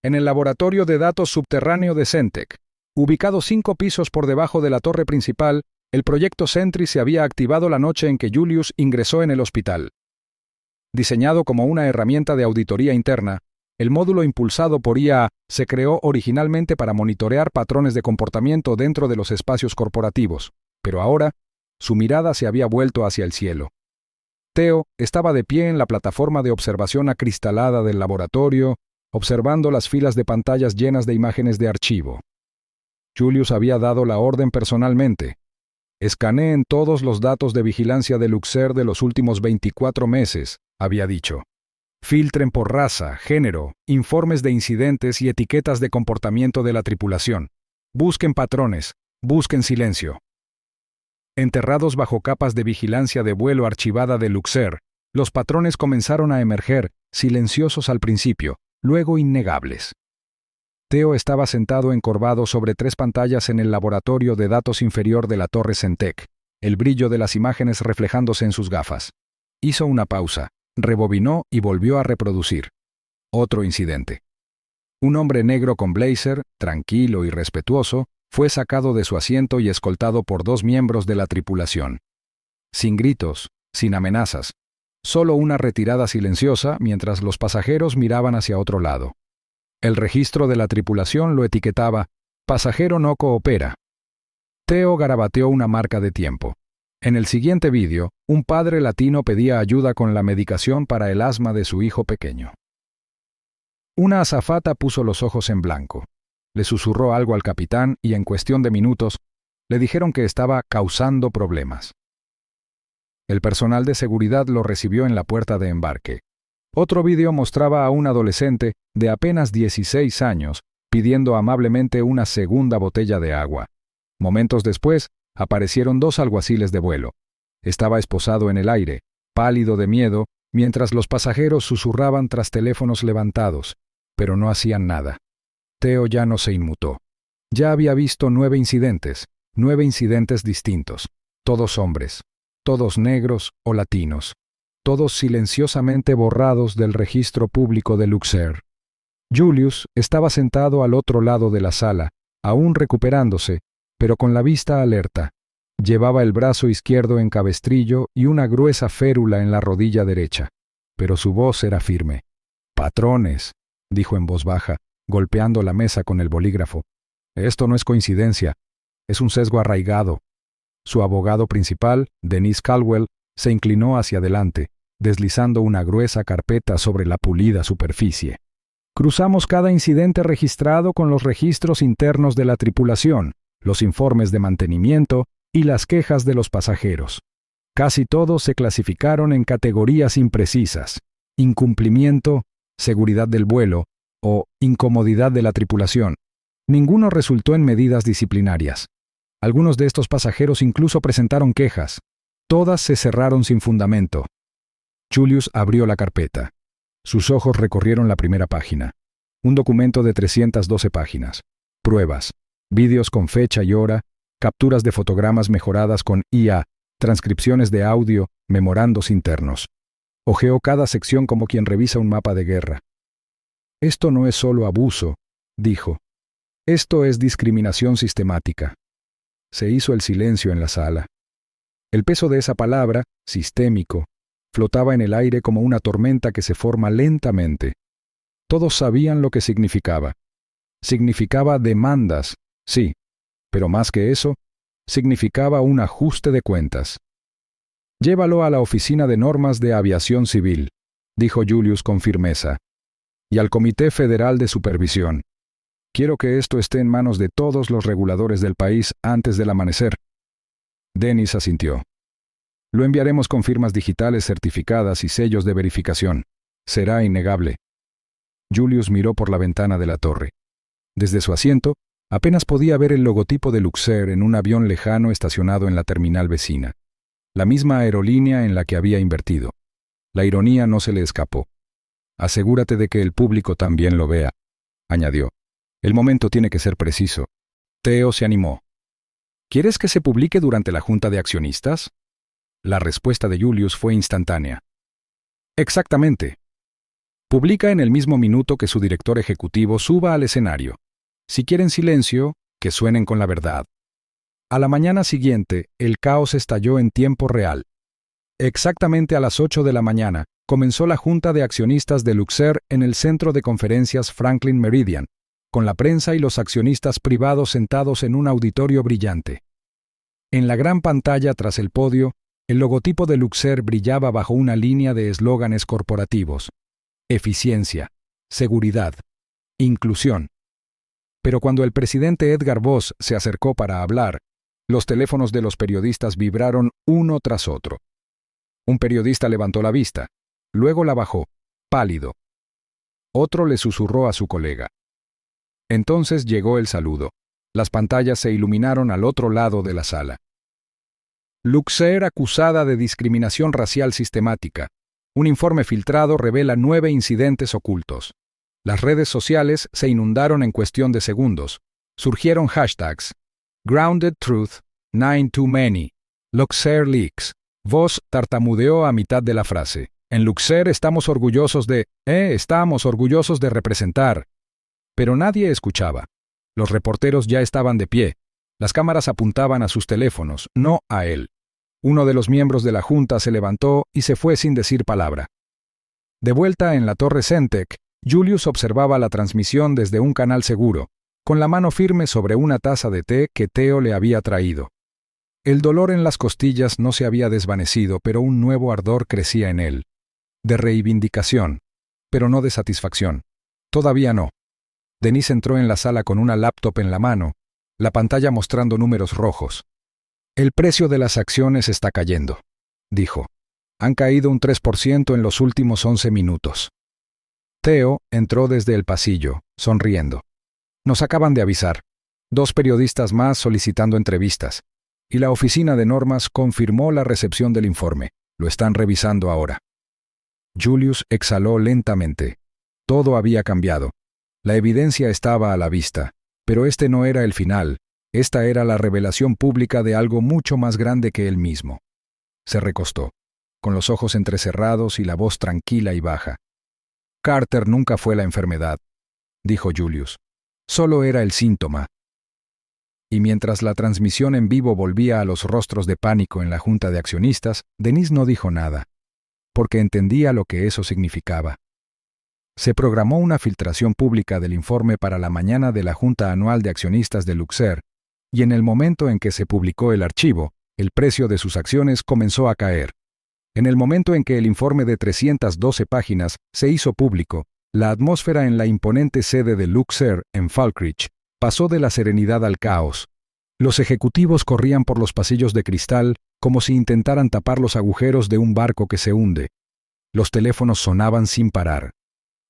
En el laboratorio de datos subterráneo de Centec, ubicado 5 pisos por debajo de la torre principal, el proyecto Sentry se había activado la noche en que Julius ingresó en el hospital. Diseñado como una herramienta de auditoría interna, el módulo impulsado por IA se creó originalmente para monitorear patrones de comportamiento dentro de los espacios corporativos, pero ahora, su mirada se había vuelto hacia el cielo. Theo estaba de pie en la plataforma de observación acristalada del laboratorio, observando las filas de pantallas llenas de imágenes de archivo. Julius había dado la orden personalmente. «Escaneen todos los datos de vigilancia de Luxer de los últimos 24 meses», había dicho. «Filtren por raza, género, informes de incidentes y etiquetas de comportamiento de la tripulación. Busquen patrones, busquen silencio». Enterrados bajo capas de vigilancia de vuelo archivada de Luxer, los patrones comenzaron a emerger, silenciosos al principio, luego innegables. Theo estaba sentado encorvado sobre 3 pantallas en el laboratorio de datos inferior de la torre Centec, el brillo de las imágenes reflejándose en sus gafas. Hizo una pausa, rebobinó y volvió a reproducir. Otro incidente. Un hombre negro con blazer, tranquilo y respetuoso, fue sacado de su asiento y escoltado por 2 miembros de la tripulación. Sin gritos, sin amenazas, solo una retirada silenciosa mientras los pasajeros miraban hacia otro lado. El registro de la tripulación lo etiquetaba «Pasajero no coopera». Theo garabateó una marca de tiempo. En el siguiente vídeo, un padre latino pedía ayuda con la medicación para el asma de su hijo pequeño. Una azafata puso los ojos en blanco. Le susurró algo al capitán y en cuestión de minutos le dijeron que estaba causando problemas. El personal de seguridad lo recibió en la puerta de embarque. Otro vídeo mostraba a un adolescente de apenas 16 años pidiendo amablemente una segunda botella de agua. Momentos después, aparecieron 2 alguaciles de vuelo. Estaba esposado en el aire, pálido de miedo, mientras los pasajeros susurraban tras teléfonos levantados, pero no hacían nada. Theo ya no se inmutó. Ya había visto 9 incidentes distintos, todos hombres, todos negros o latinos, todos silenciosamente borrados del registro público de Luxer. Julius estaba sentado al otro lado de la sala, aún recuperándose, pero con la vista alerta. Llevaba el brazo izquierdo en cabestrillo y una gruesa férula en la rodilla derecha, pero su voz era firme. «Patrones», dijo en voz baja, golpeando la mesa con el bolígrafo. «Esto no es coincidencia, es un sesgo arraigado». Su abogado principal, Dennis Caldwell, se inclinó hacia adelante, deslizando una gruesa carpeta sobre la pulida superficie. «Cruzamos cada incidente registrado con los registros internos de la tripulación. los informes de mantenimiento y las quejas de los pasajeros. Casi todos se clasificaron en categorías imprecisas: incumplimiento, seguridad del vuelo o incomodidad de la tripulación. Ninguno resultó en medidas disciplinarias. Algunos de estos pasajeros incluso presentaron quejas. Todas se cerraron sin fundamento. Julius abrió la carpeta. Sus ojos recorrieron la primera página. Un documento de 312 páginas. Pruebas, vídeos con fecha y hora, capturas de fotogramas mejoradas con IA, transcripciones de audio, memorandos internos. Hojeó cada sección como quien revisa un mapa de guerra. Esto no es solo abuso, dijo. Esto es discriminación sistemática. Se hizo el silencio en la sala. El peso de esa palabra, sistémico, flotaba en el aire como una tormenta que se forma lentamente. Todos sabían lo que significaba. Significaba demandas, sí, pero más que eso, significaba un ajuste de cuentas. Llévalo a la Oficina de Normas de Aviación Civil, dijo Julius con firmeza, y al Comité Federal de Supervisión. Quiero que esto esté en manos de todos los reguladores del país antes del amanecer. Dennis asintió. Lo enviaremos con firmas digitales certificadas y sellos de verificación. Será innegable. Julius miró por la ventana de la torre. Desde su asiento, apenas podía ver el logotipo de Luxair en un avión lejano estacionado en la terminal vecina. La misma aerolínea en la que había invertido. La ironía no se le escapó. Asegúrate de que el público también lo vea, añadió. El momento tiene que ser preciso. Theo se animó. ¿Quieres que se publique durante la junta de accionistas? La respuesta de Julius fue instantánea. Exactamente. Publica en el mismo minuto que su director ejecutivo suba al escenario. Si quieren silencio, que suenen con la verdad. A la mañana siguiente, el caos estalló en tiempo real. Exactamente a las 8 de la mañana, comenzó la junta de accionistas de Luxair en el centro de conferencias Franklin Meridian, con la prensa y los accionistas privados sentados en un auditorio brillante. En la gran pantalla tras el podio, el logotipo de Luxair brillaba bajo una línea de eslóganes corporativos: eficiencia, seguridad, inclusión. Pero cuando el presidente Edgar Voss se acercó para hablar, los teléfonos de los periodistas vibraron uno tras otro. Un periodista levantó la vista, luego la bajó, pálido. Otro le susurró a su colega. Entonces llegó el saludo. Las pantallas se iluminaron al otro lado de la sala. Luxair acusada de discriminación racial sistemática. Un informe filtrado revela 9 incidentes ocultos. Las redes sociales se inundaron en cuestión de segundos. Surgieron hashtags: Grounded Truth, 9 Too Many, Luxair Leaks. Voss tartamudeó a mitad de la frase. En Luxair estamos orgullosos de representar. Pero nadie escuchaba. Los reporteros ya estaban de pie. Las cámaras apuntaban a sus teléfonos, no a él. Uno de los miembros de la junta se levantó y se fue sin decir palabra. De vuelta en la torre Centec, Julius observaba la transmisión desde un canal seguro, con la mano firme sobre una taza de té que Theo le había traído. El dolor en las costillas no se había desvanecido, pero un nuevo ardor crecía en él. De reivindicación, pero no de satisfacción. Todavía no. Denise entró en la sala con una laptop en la mano, la pantalla mostrando números rojos. El precio de las acciones está cayendo, dijo. Han caído un 3% en los últimos 11 minutos. Theo entró desde el pasillo, sonriendo. Nos acaban de avisar. 2 periodistas más solicitando entrevistas. Y la oficina de normas confirmó la recepción del informe. Lo están revisando ahora. Julius exhaló lentamente. Todo había cambiado. La evidencia estaba a la vista, pero este no era el final. Esta era la revelación pública de algo mucho más grande que él mismo. Se recostó, con los ojos entrecerrados y la voz tranquila y baja. Carter nunca fue la enfermedad, dijo Julius. Solo era el síntoma. Y mientras la transmisión en vivo volvía a los rostros de pánico en la junta de accionistas, Denise no dijo nada, porque entendía lo que eso significaba. Se programó una filtración pública del informe para la mañana de la Junta Anual de Accionistas de Luxair, y en el momento en que se publicó el archivo, el precio de sus acciones comenzó a caer. En el momento en que el informe de 312 páginas se hizo público, la atmósfera en la imponente sede de Luxair en Falkirk pasó de la serenidad al caos. Los ejecutivos corrían por los pasillos de cristal como si intentaran tapar los agujeros de un barco que se hunde. Los teléfonos sonaban sin parar.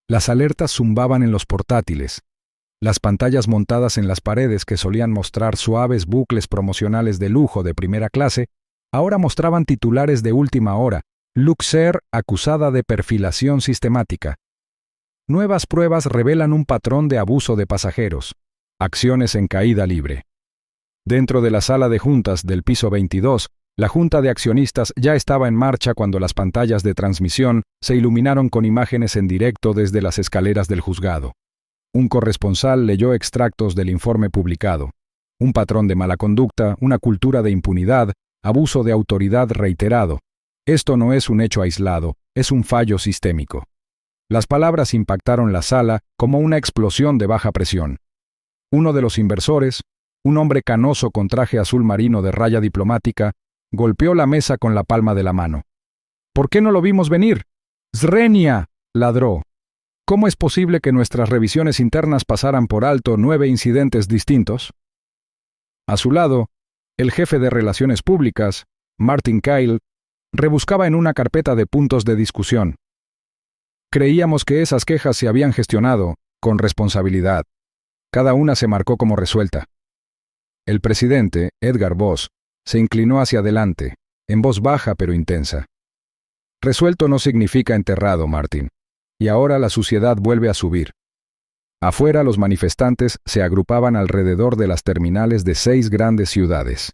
Las alertas zumbaban en los portátiles. Las pantallas montadas en las paredes que solían mostrar suaves bucles promocionales de lujo de primera clase, ahora mostraban titulares de última hora: Luxair acusada de perfilación sistemática. Nuevas pruebas revelan un patrón de abuso de pasajeros. Acciones en caída libre. Dentro de la sala de juntas del piso 22, la junta de accionistas ya estaba en marcha cuando las pantallas de transmisión se iluminaron con imágenes en directo desde las escaleras del juzgado. Un corresponsal leyó extractos del informe publicado. Un patrón de mala conducta, una cultura de impunidad, abuso de autoridad reiterado. Esto no es un hecho aislado, es un fallo sistémico. Las palabras impactaron la sala como una explosión de baja presión. Uno de los inversores, un hombre canoso con traje azul marino de raya diplomática, golpeó la mesa con la palma de la mano. ¿Por qué no lo vimos venir? ¡Zrenia!, ladró. ¿Cómo es posible que nuestras revisiones internas pasaran por alto 9 incidentes distintos? A su lado, el jefe de Relaciones Públicas, Martin Kyle, rebuscaba en una carpeta de puntos de discusión. Creíamos que esas quejas se habían gestionado con responsabilidad. Cada una se marcó como resuelta. El presidente, Edgar Voss, se inclinó hacia adelante, en voz baja pero intensa. Resuelto no significa enterrado, Martin. Y ahora la suciedad vuelve a subir. Afuera los manifestantes se agrupaban alrededor de las terminales de 6 grandes ciudades.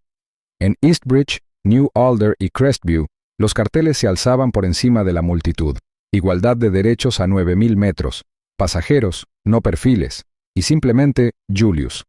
En Eastbridge, New Alder y Crestview, los carteles se alzaban por encima de la multitud. Igualdad de derechos a 9.000 metros. Pasajeros, no perfiles. Y simplemente Julius.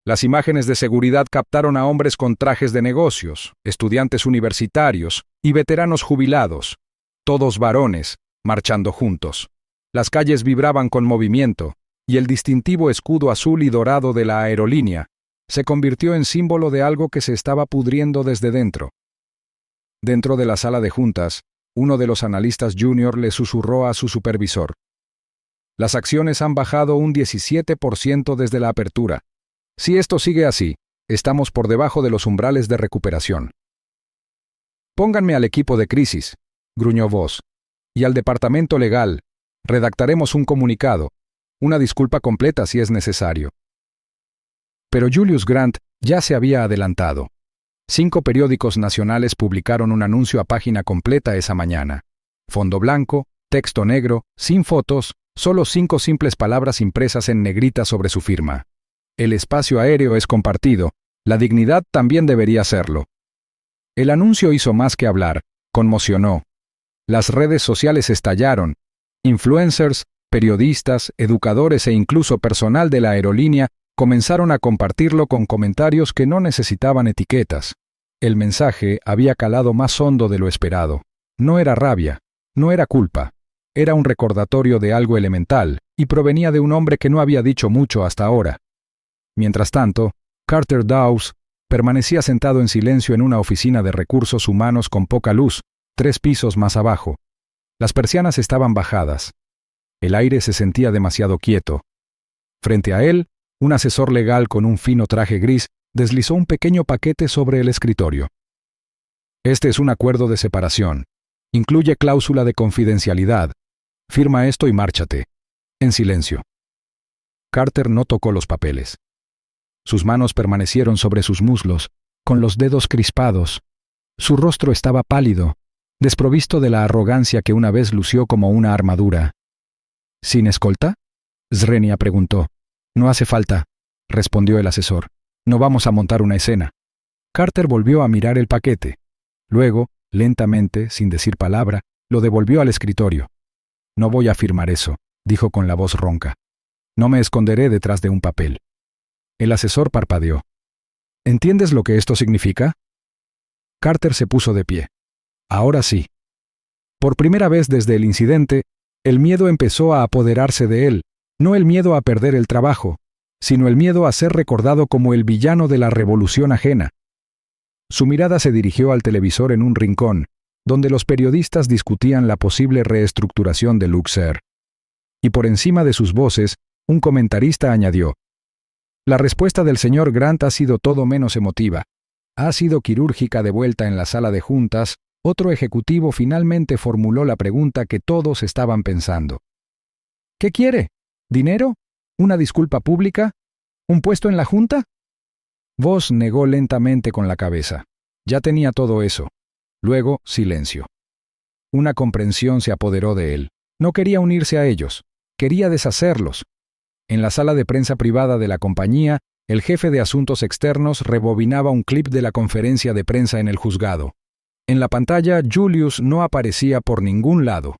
Las imágenes de seguridad captaron a hombres con trajes de negocios, estudiantes universitarios y veteranos jubilados, todos varones, marchando juntos. Las calles vibraban con movimiento, y el distintivo escudo azul y dorado de la aerolínea se convirtió en símbolo de algo que se estaba pudriendo desde dentro. Dentro de la sala de juntas, uno de los analistas junior le susurró a su supervisor: las acciones han bajado un 17% desde la apertura. Si esto sigue así, estamos por debajo de los umbrales de recuperación. Pónganme al equipo de crisis, gruñó Voss, y al departamento legal. Redactaremos un comunicado, una disculpa completa si es necesario. Pero Julius Grant ya se había adelantado. 5 periódicos nacionales publicaron un anuncio a página completa esa mañana. Fondo blanco, texto negro, sin fotos, solo 5 simples palabras impresas en negrita sobre su firma. El espacio aéreo es compartido, la dignidad también debería serlo. El anuncio hizo más que hablar, conmocionó. Las redes sociales estallaron. Influencers, periodistas, educadores e incluso personal de la aerolínea comenzaron a compartirlo con comentarios que no necesitaban etiquetas. El mensaje había calado más hondo de lo esperado. No era rabia, no era culpa. Era un recordatorio de algo elemental, y provenía de un hombre que no había dicho mucho hasta ahora. Mientras tanto, Carter Dawes permanecía sentado en silencio en una oficina de recursos humanos con poca luz, 3 pisos más abajo. Las persianas estaban bajadas. El aire se sentía demasiado quieto. Frente a él, un asesor legal con un fino traje gris deslizó un pequeño paquete sobre el escritorio. Este es un acuerdo de separación. Incluye cláusula de confidencialidad. Firma esto y márchate. En silencio. Carter no tocó los papeles. Sus manos permanecieron sobre sus muslos, con los dedos crispados. Su rostro estaba pálido, desprovisto de la arrogancia que una vez lució como una armadura. ¿Sin escolta?, Zrenia preguntó. No hace falta, respondió el asesor. No vamos a montar una escena. Carter volvió a mirar el paquete. Luego, lentamente, sin decir palabra, lo devolvió al escritorio. No voy a firmar eso, dijo con la voz ronca. No me esconderé detrás de un papel. El asesor parpadeó. ¿Entiendes lo que esto significa? Carter se puso de pie. Ahora sí. Por primera vez desde el incidente, el miedo empezó a apoderarse de él, no el miedo a perder el trabajo, sino el miedo a ser recordado como el villano de la revolución ajena. Su mirada se dirigió al televisor en un rincón, donde los periodistas discutían la posible reestructuración de Luxair. Y por encima de sus voces, un comentarista añadió: La respuesta del señor Grant ha sido todo menos emotiva. Ha sido quirúrgica. De vuelta en la sala de juntas, otro ejecutivo finalmente formuló la pregunta que todos estaban pensando. ¿Qué quiere? ¿Dinero? ¿Una disculpa pública? ¿Un puesto en la junta? Voss negó lentamente con la cabeza. Ya tenía todo eso. Luego, silencio. Una comprensión se apoderó de él. No quería unirse a ellos. Quería deshacerlos. En la sala de prensa privada de la compañía, el jefe de asuntos externos rebobinaba un clip de la conferencia de prensa en el juzgado. En la pantalla, Julius no aparecía por ningún lado.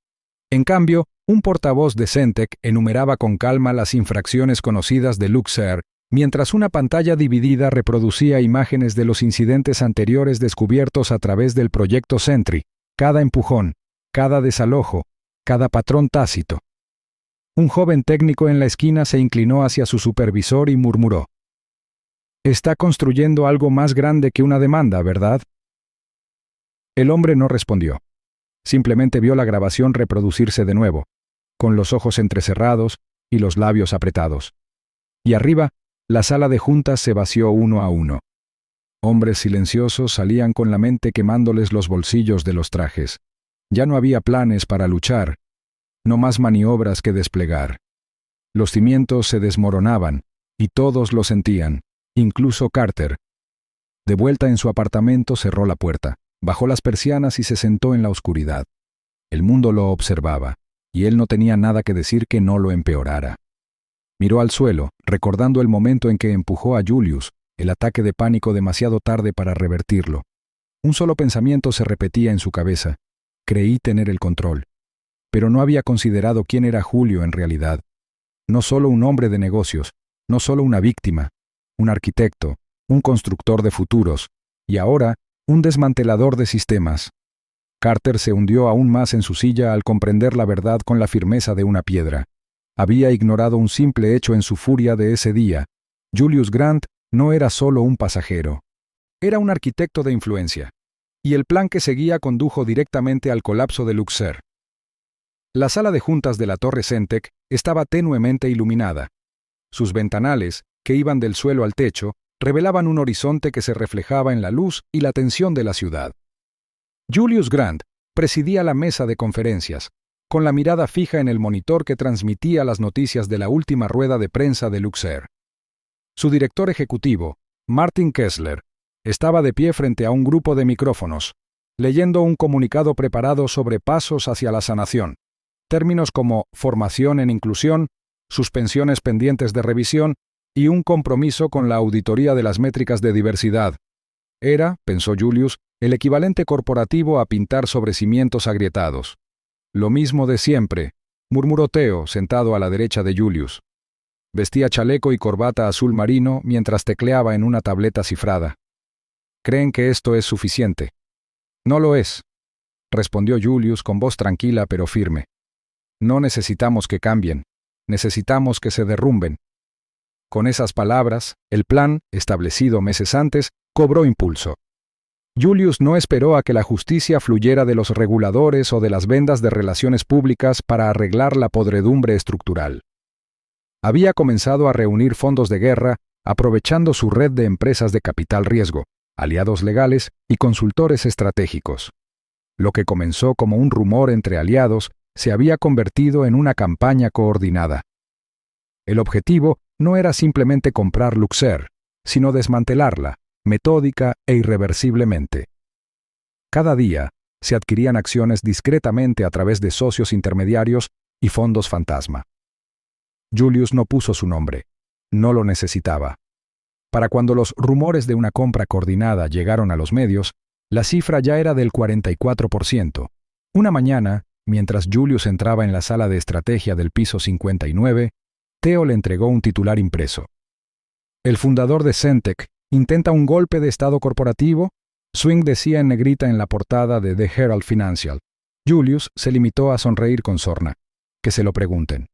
En cambio, un portavoz de Centec enumeraba con calma las infracciones conocidas de Luxair, mientras una pantalla dividida reproducía imágenes de los incidentes anteriores descubiertos a través del proyecto Sentry, cada empujón, cada desalojo, cada patrón tácito. Un joven técnico en la esquina se inclinó hacia su supervisor y murmuró: «Está construyendo algo más grande que una demanda, ¿verdad?». El hombre no respondió. Simplemente vio la grabación reproducirse de nuevo, con los ojos entrecerrados y los labios apretados. Y arriba, la sala de juntas se vació uno a uno. Hombres silenciosos salían con la mente quemándoles los bolsillos de los trajes. Ya no había planes para luchar, no más maniobras que desplegar. Los cimientos se desmoronaban, y todos lo sentían, incluso Carter. De vuelta en su apartamento cerró la puerta, bajó las persianas y se sentó en la oscuridad. El mundo lo observaba, y él no tenía nada que decir que no lo empeorara. Miró al suelo, recordando el momento en que empujó a Julius, el ataque de pánico demasiado tarde para revertirlo. Un solo pensamiento se repetía en su cabeza: creí tener el control. Pero no había considerado quién era Julio en realidad. No solo un hombre de negocios, no solo una víctima, un arquitecto, un constructor de futuros, y ahora un desmantelador de sistemas. Carter se hundió aún más en su silla al comprender la verdad con la firmeza de una piedra. Había ignorado un simple hecho en su furia de ese día. Julius Grant no era solo un pasajero. Era un arquitecto de influencia. Y el plan que seguía condujo directamente al colapso de Luxair. La sala de juntas de la Torre Centec estaba tenuemente iluminada. Sus ventanales, que iban del suelo al techo, revelaban un horizonte que se reflejaba en la luz y la tensión de la ciudad. Julius Grant presidía la mesa de conferencias, con la mirada fija en el monitor que transmitía las noticias de la última rueda de prensa de Luxair. Su director ejecutivo, Martin Kessler, estaba de pie frente a un grupo de micrófonos, leyendo un comunicado preparado sobre pasos hacia la sanación. Términos como formación en inclusión, suspensiones pendientes de revisión y un compromiso con la auditoría de las métricas de diversidad. Era, pensó Julius, el equivalente corporativo a pintar sobre cimientos agrietados. Lo mismo de siempre, murmuró Theo, sentado a la derecha de Julius. Vestía chaleco y corbata azul marino mientras tecleaba en una tableta cifrada. ¿Creen que esto es suficiente? No lo es, respondió Julius con voz tranquila pero firme. No necesitamos que cambien, necesitamos que se derrumben. Con esas palabras, el plan, establecido meses antes, cobró impulso. Julius no esperó a que la justicia fluyera de los reguladores o de las vendas de relaciones públicas para arreglar la podredumbre estructural. Había comenzado a reunir fondos de guerra, aprovechando su red de empresas de capital riesgo, aliados legales y consultores estratégicos. Lo que comenzó como un rumor entre aliados se había convertido en una campaña coordinada. El objetivo no era simplemente comprar Luxair, sino desmantelarla, metódica e irreversiblemente. Cada día se adquirían acciones discretamente a través de socios intermediarios y fondos fantasma. Julius no puso su nombre, no lo necesitaba. Para cuando los rumores de una compra coordinada llegaron a los medios, la cifra ya era del 44%. Una mañana, mientras Julius entraba en la sala de estrategia del piso 59, Theo le entregó un titular impreso. El fundador de Centec intenta un golpe de estado corporativo, Swing decía en negrita en la portada de The Herald Financial. Julius se limitó a sonreír con sorna. Que se lo pregunten.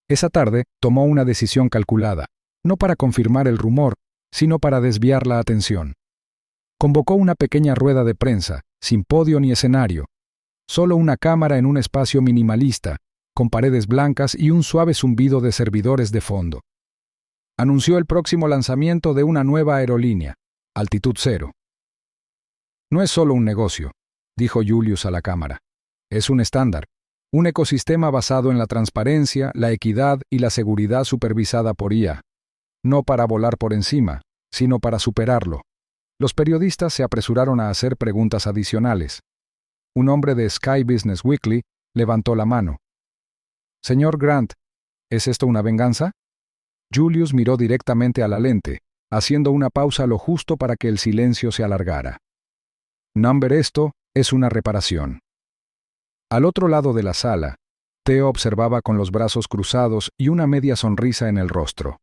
Esa tarde tomó una decisión calculada, no para confirmar el rumor, sino para desviar la atención. Convocó una pequeña rueda de prensa, sin podio ni escenario, solo una cámara en un espacio minimalista, con paredes blancas y un suave zumbido de servidores de fondo. anunció el próximo lanzamiento de una nueva aerolínea, Altitud Cero. No es solo un negocio, dijo Julius a la cámara. Es un estándar, un ecosistema basado en la transparencia, la equidad y la seguridad supervisada por IA. No para volar por encima, sino para superarlo. Los periodistas se apresuraron a hacer preguntas adicionales. Un hombre de Sky Business Weekly levantó la mano. Señor Grant, ¿es esto una venganza? Julius miró directamente a la lente, haciendo una pausa lo justo para que el silencio se alargara. Number, esto es una reparación. Al otro lado de la sala, Theo observaba con los brazos cruzados y una media sonrisa en el rostro.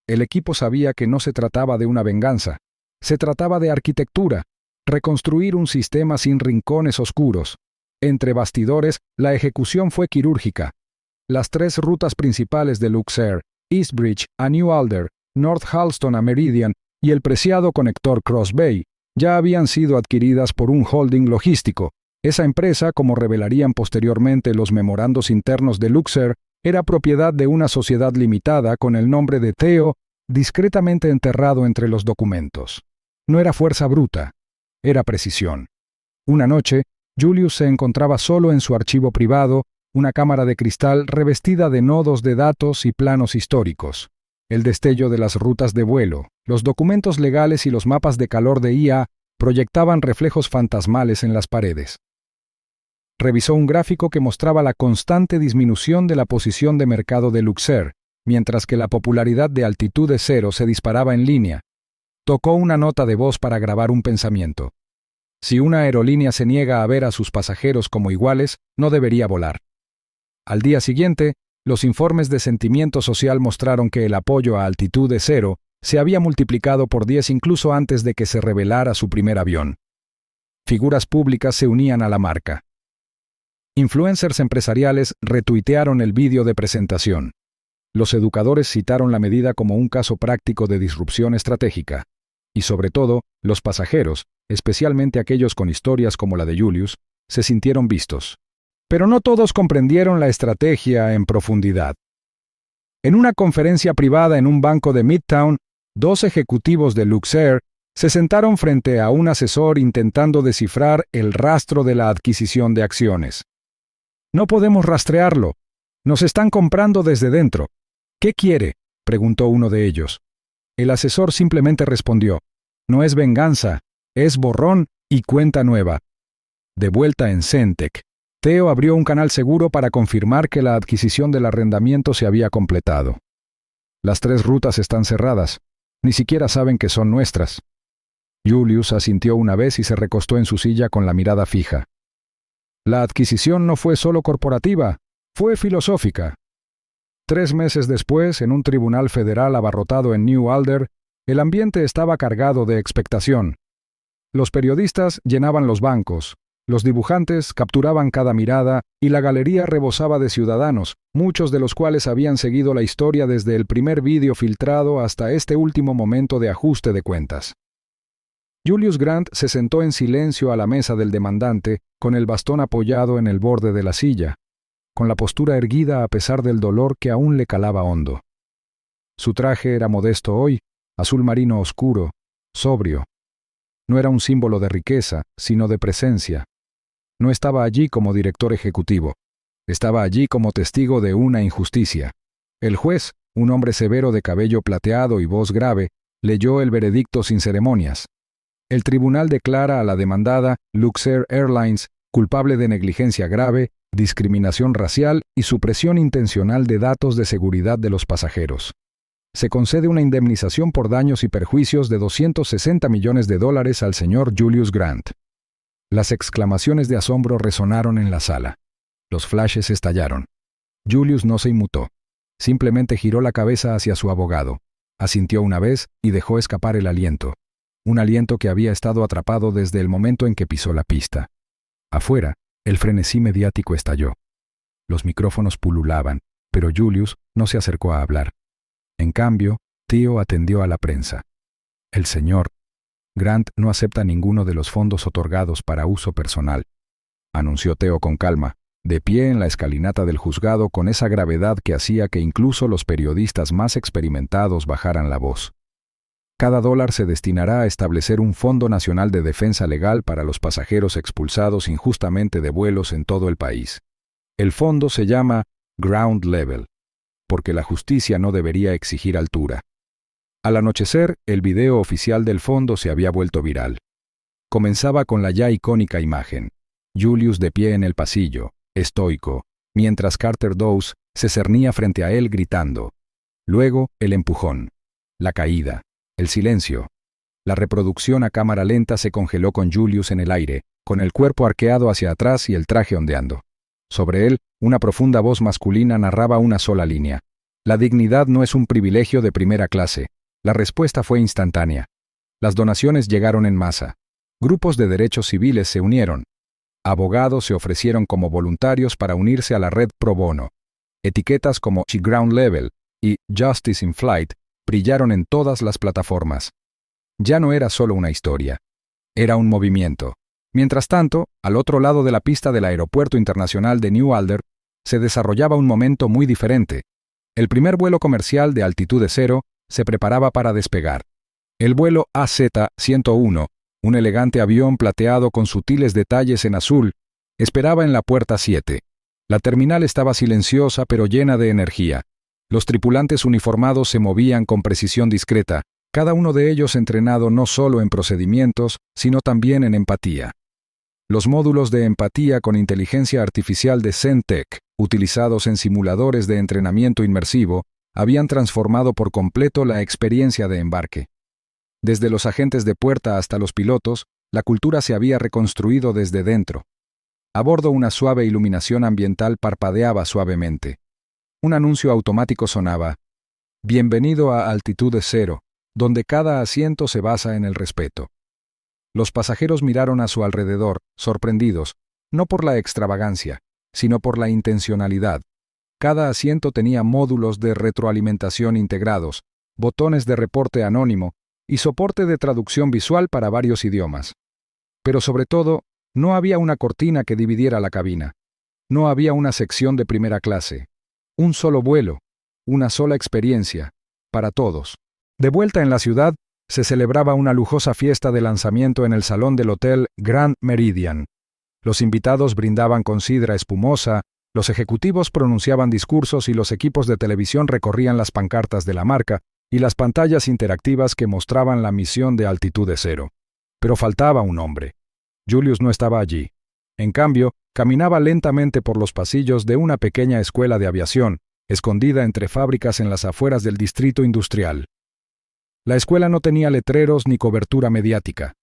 El equipo sabía que no se trataba de una venganza, se trataba de arquitectura, reconstruir un sistema sin rincones oscuros. Entre bastidores, la ejecución fue quirúrgica. Las 3 rutas principales de Luxair, Eastbridge a New Alder, North Halston a Meridian y el preciado conector Cross Bay, ya habían sido adquiridas por un holding logístico. Esa empresa, como revelarían posteriormente los memorandos internos de Luxair, era propiedad de una sociedad limitada con el nombre de Theo discretamente enterrado entre los documentos. No era fuerza bruta, era precisión. Una noche, Julius se encontraba solo en su archivo privado, una cámara de cristal revestida de nodos de datos y planos históricos. El destello de las rutas de vuelo, los documentos legales y los mapas de calor de IA proyectaban reflejos fantasmales en las paredes. Revisó un gráfico que mostraba la constante disminución de la posición de mercado de Luxair, mientras que la popularidad de Altitud Cero se disparaba en línea. Tocó una nota de voz para grabar un pensamiento. Si una aerolínea se niega a ver a sus pasajeros como iguales, no debería volar. Al día siguiente, los informes de sentimiento social mostraron que el apoyo a Altitud Cero se había multiplicado por 10 incluso antes de que se revelara su primer avión. Figuras públicas se unían a la marca. Influencers empresariales retuitearon el vídeo de presentación. Los educadores citaron la medida como un caso práctico de disrupción estratégica. Y sobre todo, los pasajeros, especialmente aquellos con historias como la de Julius, se sintieron vistos. Pero no todos comprendieron la estrategia en profundidad. En una conferencia privada en un banco de Midtown, 2 ejecutivos de Luxair se sentaron frente a un asesor intentando descifrar el rastro de la adquisición de acciones. No podemos rastrearlo. Nos están comprando desde dentro. ¿Qué quiere?, preguntó uno de ellos. El asesor simplemente respondió: no es venganza, es borrón y cuenta nueva. De vuelta en Centec, Theo abrió un canal seguro para confirmar que la adquisición del arrendamiento se había completado. Las 3 rutas están cerradas. Ni siquiera saben que son nuestras. Julius asintió una vez y se recostó en su silla con la mirada fija. La adquisición no fue solo corporativa, fue filosófica. 3 meses después, en un tribunal federal abarrotado en New Alder, el ambiente estaba cargado de expectación. Los periodistas llenaban los bancos, los dibujantes capturaban cada mirada y la galería rebosaba de ciudadanos, muchos de los cuales habían seguido la historia desde el primer vídeo filtrado hasta este último momento de ajuste de cuentas. Julius Grant se sentó en silencio a la mesa del demandante, con el bastón apoyado en el borde de la silla, con la postura erguida a pesar del dolor que aún le calaba hondo. Su traje era modesto hoy, azul marino oscuro, sobrio. No era un símbolo de riqueza, sino de presencia. No estaba allí como director ejecutivo. Estaba allí como testigo de una injusticia. El juez, un hombre severo de cabello plateado y voz grave, leyó el veredicto sin ceremonias. El tribunal declara a la demandada, Luxair Airlines, culpable de negligencia grave, discriminación racial y supresión intencional de datos de seguridad de los pasajeros. Se concede una indemnización por daños y perjuicios de $260 millones al señor Julius Grant. Las exclamaciones de asombro resonaron en la sala. Los flashes estallaron. Julius no se inmutó. Simplemente giró la cabeza hacia su abogado. Asintió una vez y dejó escapar el aliento. Un aliento que había estado atrapado desde el momento en que pisó la pista. Afuera, el frenesí mediático estalló. Los micrófonos pululaban, pero Julius no se acercó a hablar. En cambio, Theo atendió a la prensa. El señor Grant no acepta ninguno de los fondos otorgados para uso personal, anunció Theo con calma, de pie en la escalinata del juzgado con esa gravedad que hacía que incluso los periodistas más experimentados bajaran la voz. Cada dólar se destinará a establecer un Fondo Nacional de Defensa Legal para los pasajeros expulsados injustamente de vuelos en todo el país. El fondo se llama Ground Level, porque la justicia no debería exigir altura. Al anochecer, el video oficial del fondo se había vuelto viral. Comenzaba con la ya icónica imagen. Julius de pie en el pasillo, estoico, mientras Carter Dawes se cernía frente a él gritando. Luego, el empujón, la caída, el silencio. La reproducción a cámara lenta se congeló con Julius en el aire, con el cuerpo arqueado hacia atrás y el traje ondeando. Sobre él, una profunda voz masculina narraba una sola línea. La dignidad no es un privilegio de primera clase. La respuesta fue instantánea. Las donaciones llegaron en masa. Grupos de derechos civiles se unieron. Abogados se ofrecieron como voluntarios para unirse a la red pro bono. Etiquetas como Ground Level y Justice in Flight brillaron en todas las plataformas. Ya no era solo una historia. Era un movimiento. Mientras tanto, al otro lado de la pista del Aeropuerto Internacional de New Alder, se desarrollaba un momento muy diferente. El primer vuelo comercial de altitud cero se preparaba para despegar. El vuelo AZ-101, un elegante avión plateado con sutiles detalles en azul, esperaba en la puerta 7. La terminal estaba silenciosa pero llena de energía. Los tripulantes uniformados se movían con precisión discreta, cada uno de ellos entrenado no solo en procedimientos, sino también en empatía. Los módulos de empatía con inteligencia artificial de Centec, utilizados en simuladores de entrenamiento inmersivo, habían transformado por completo la experiencia de embarque. Desde los agentes de puerta hasta los pilotos, la cultura se había reconstruido desde dentro. A bordo, una suave iluminación ambiental parpadeaba suavemente. Un anuncio automático sonaba: «Bienvenido a altitud cero, donde cada asiento se basa en el respeto». Los pasajeros miraron a su alrededor, sorprendidos, no por la extravagancia, sino por la intencionalidad. Cada asiento tenía módulos de retroalimentación integrados, botones de reporte anónimo y soporte de traducción visual para varios idiomas. Pero sobre todo, no había una cortina que dividiera la cabina. No había una sección de primera clase. Un solo vuelo, una sola experiencia, para todos. De vuelta en la ciudad, se celebraba una lujosa fiesta de lanzamiento en el salón del Hotel Grand Meridian. Los invitados brindaban con sidra espumosa, los ejecutivos pronunciaban discursos y los equipos de televisión recorrían las pancartas de la marca y las pantallas interactivas que mostraban la misión de altitud cero. Pero faltaba un hombre. Julius no estaba allí. En cambio, caminaba lentamente por los pasillos de una pequeña escuela de aviación, escondida entre fábricas en las afueras del distrito industrial. La escuela no tenía letreros ni cobertura mediática.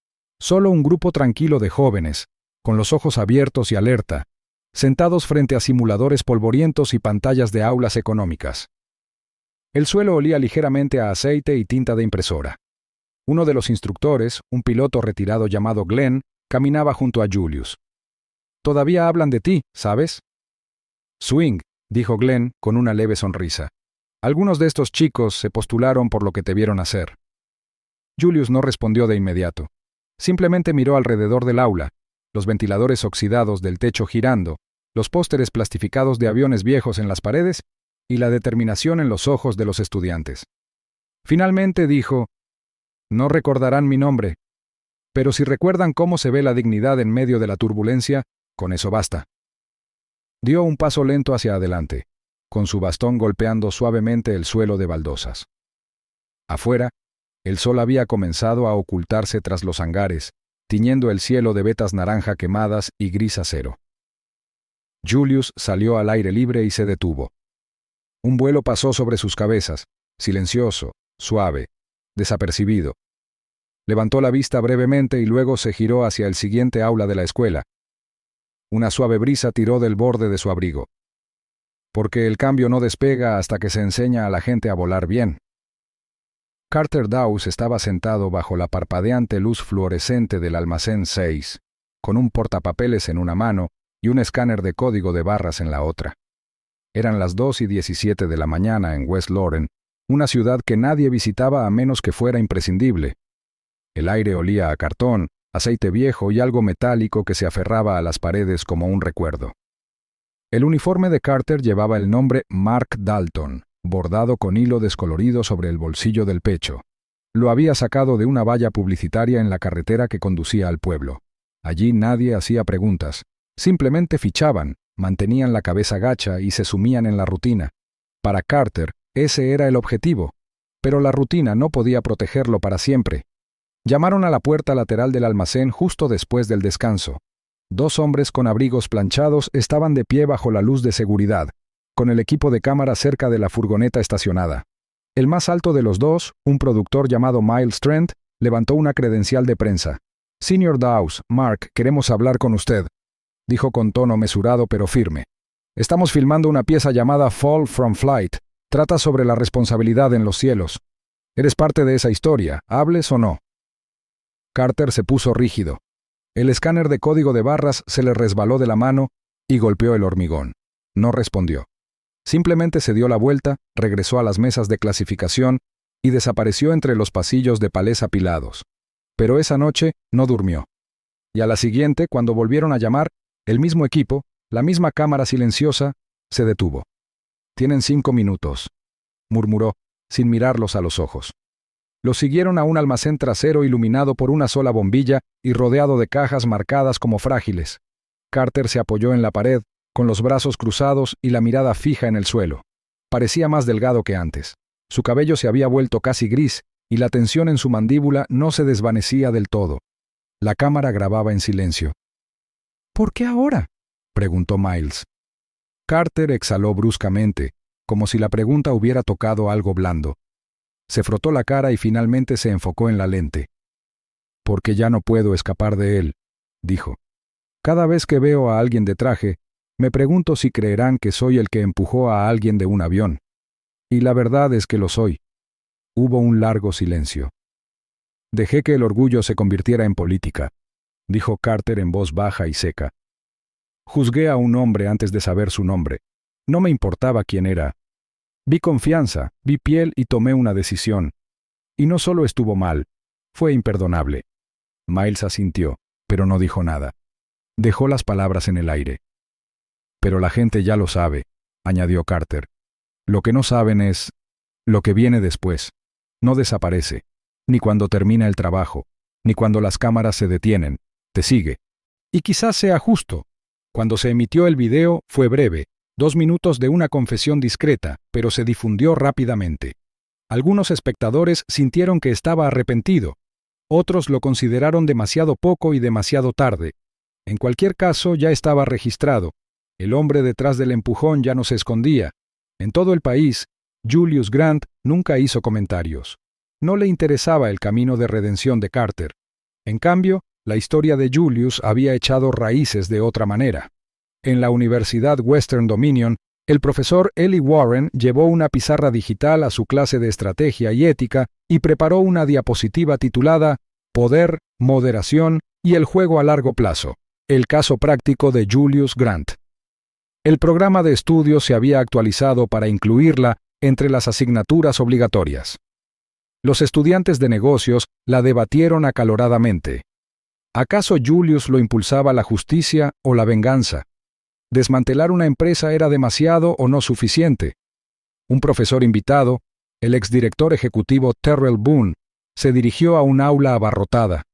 Solo un grupo tranquilo de jóvenes, con los ojos abiertos y alerta, sentados frente a simuladores polvorientos y pantallas de aulas económicas. El suelo olía ligeramente a aceite y tinta de impresora. Uno de los instructores, un piloto retirado llamado Glenn, caminaba junto a Julius. «Todavía hablan de ti, ¿sabes?» «Swing», dijo Glenn con una leve sonrisa. «Algunos de estos chicos se postularon por lo que te vieron hacer». Julius no respondió de inmediato. Simplemente miró alrededor del aula, los ventiladores oxidados del techo girando, los pósteres plastificados de aviones viejos en las paredes y la determinación en los ojos de los estudiantes. Finalmente dijo: «No recordarán mi nombre, pero si recuerdan cómo se ve la dignidad en medio de la turbulencia, con eso basta». Dio un paso lento hacia adelante, con su bastón golpeando suavemente el suelo de baldosas. Afuera, el sol había comenzado a ocultarse tras los hangares, tiñendo el cielo de vetas naranja quemadas y gris acero. Julius salió al aire libre y se detuvo. Un vuelo pasó sobre sus cabezas, silencioso, suave, desapercibido. Levantó la vista brevemente y luego se giró hacia el siguiente aula de la escuela. Una suave brisa tiró del borde de su abrigo. Porque el cambio no despega hasta que se enseña a la gente a volar bien. Carter Dawes estaba sentado bajo la parpadeante luz fluorescente del almacén 6, con un portapapeles en una mano y un escáner de código de barras en la otra. Eran las 2:17 de la mañana en West Loren, una ciudad que nadie visitaba a menos que fuera imprescindible. El aire olía a cartón, aceite viejo y algo metálico que se aferraba a las paredes como un recuerdo. El uniforme de Carter llevaba el nombre Mark Dalton, bordado con hilo descolorido sobre el bolsillo del pecho. Lo había sacado de una valla publicitaria en la carretera que conducía al pueblo. Allí nadie hacía preguntas. Simplemente fichaban, mantenían la cabeza gacha y se sumían en la rutina. Para Carter, ese era el objetivo. Pero la rutina no podía protegerlo para siempre. Llamaron a la puerta lateral del almacén justo después del descanso. 2 hombres con abrigos planchados estaban de pie bajo la luz de seguridad, con el equipo de cámara cerca de la furgoneta estacionada. El más alto de los dos, un productor llamado Miles Trent, levantó una credencial de prensa. «Señor Dawes, Mark, queremos hablar con usted», dijo con tono mesurado pero firme. «Estamos filmando una pieza llamada Fall from Flight. Trata sobre la responsabilidad en los cielos. Eres parte de esa historia, hables o no». Carter se puso rígido. El escáner de código de barras se le resbaló de la mano y golpeó el hormigón. No respondió. Simplemente se dio la vuelta, regresó a las mesas de clasificación y desapareció entre los pasillos de palés apilados. Pero esa noche no durmió. Y a la siguiente, cuando volvieron a llamar, el mismo equipo, la misma cámara silenciosa, se detuvo. «Tienen 5 minutos», murmuró, sin mirarlos a los ojos. Los siguieron a un almacén trasero iluminado por una sola bombilla y rodeado de cajas marcadas como frágiles. Carter se apoyó en la pared, con los brazos cruzados y la mirada fija en el suelo. Parecía más delgado que antes. Su cabello se había vuelto casi gris y la tensión en su mandíbula no se desvanecía del todo. La cámara grababa en silencio. «¿Por qué ahora?», preguntó Miles. Carter exhaló bruscamente, como si la pregunta hubiera tocado algo blando. Se frotó la cara y finalmente se enfocó en la lente. «Porque ya no puedo escapar de él», dijo. «Cada vez que veo a alguien de traje, me pregunto si creerán que soy el que empujó a alguien de un avión. Y la verdad es que lo soy». Hubo un largo silencio. «Dejé que el orgullo se convirtiera en política», dijo Carter en voz baja y seca. «Juzgué a un hombre antes de saber su nombre. No me importaba quién era. Vi confianza, vi piel y tomé una decisión. Y no solo estuvo mal, fue imperdonable». Miles asintió, pero no dijo nada. Dejó las palabras en el aire. «Pero la gente ya lo sabe», añadió Carter. «Lo que no saben es lo que viene después. No desaparece, ni cuando termina el trabajo, ni cuando las cámaras se detienen. Te sigue. Y quizás sea justo. Cuando se emitió el video fue breve, 2 minutos de una confesión discreta, pero se difundió rápidamente. Algunos espectadores sintieron que estaba arrepentido. Otros lo consideraron demasiado poco y demasiado tarde. En cualquier caso, ya estaba registrado. El hombre detrás del empujón ya no se escondía. En todo el país, Julius Grant nunca hizo comentarios. No le interesaba el camino de redención de Carter. En cambio, la historia de Julius había echado raíces de otra manera. En la Universidad Western Dominion, el profesor Eli Warren llevó una pizarra digital a su clase de estrategia y ética y preparó una diapositiva titulada «Poder, moderación y el juego a largo plazo. El caso práctico de Julius Grant». El programa de estudio se había actualizado para incluirla entre las asignaturas obligatorias. Los estudiantes de negocios la debatieron acaloradamente. ¿Acaso Julius lo impulsaba la justicia o la venganza? ¿Desmantelar una empresa era demasiado o no suficiente? Un profesor invitado, el exdirector ejecutivo Terrell Boone, se dirigió a un aula abarrotada.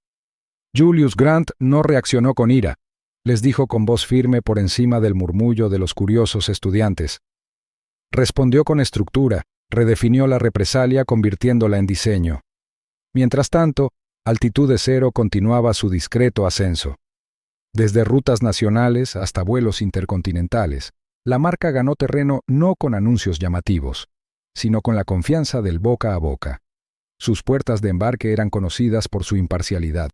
Julius Grant no reaccionó con ira. Les dijo con voz firme por encima del murmullo de los curiosos estudiantes. Respondió con estructura, redefinió la represalia convirtiéndola en diseño. Mientras tanto, Altitude Cero continuaba su discreto ascenso. Desde rutas nacionales hasta vuelos intercontinentales, la marca ganó terreno no con anuncios llamativos, sino con la confianza del boca a boca. Sus puertas de embarque eran conocidas por su imparcialidad.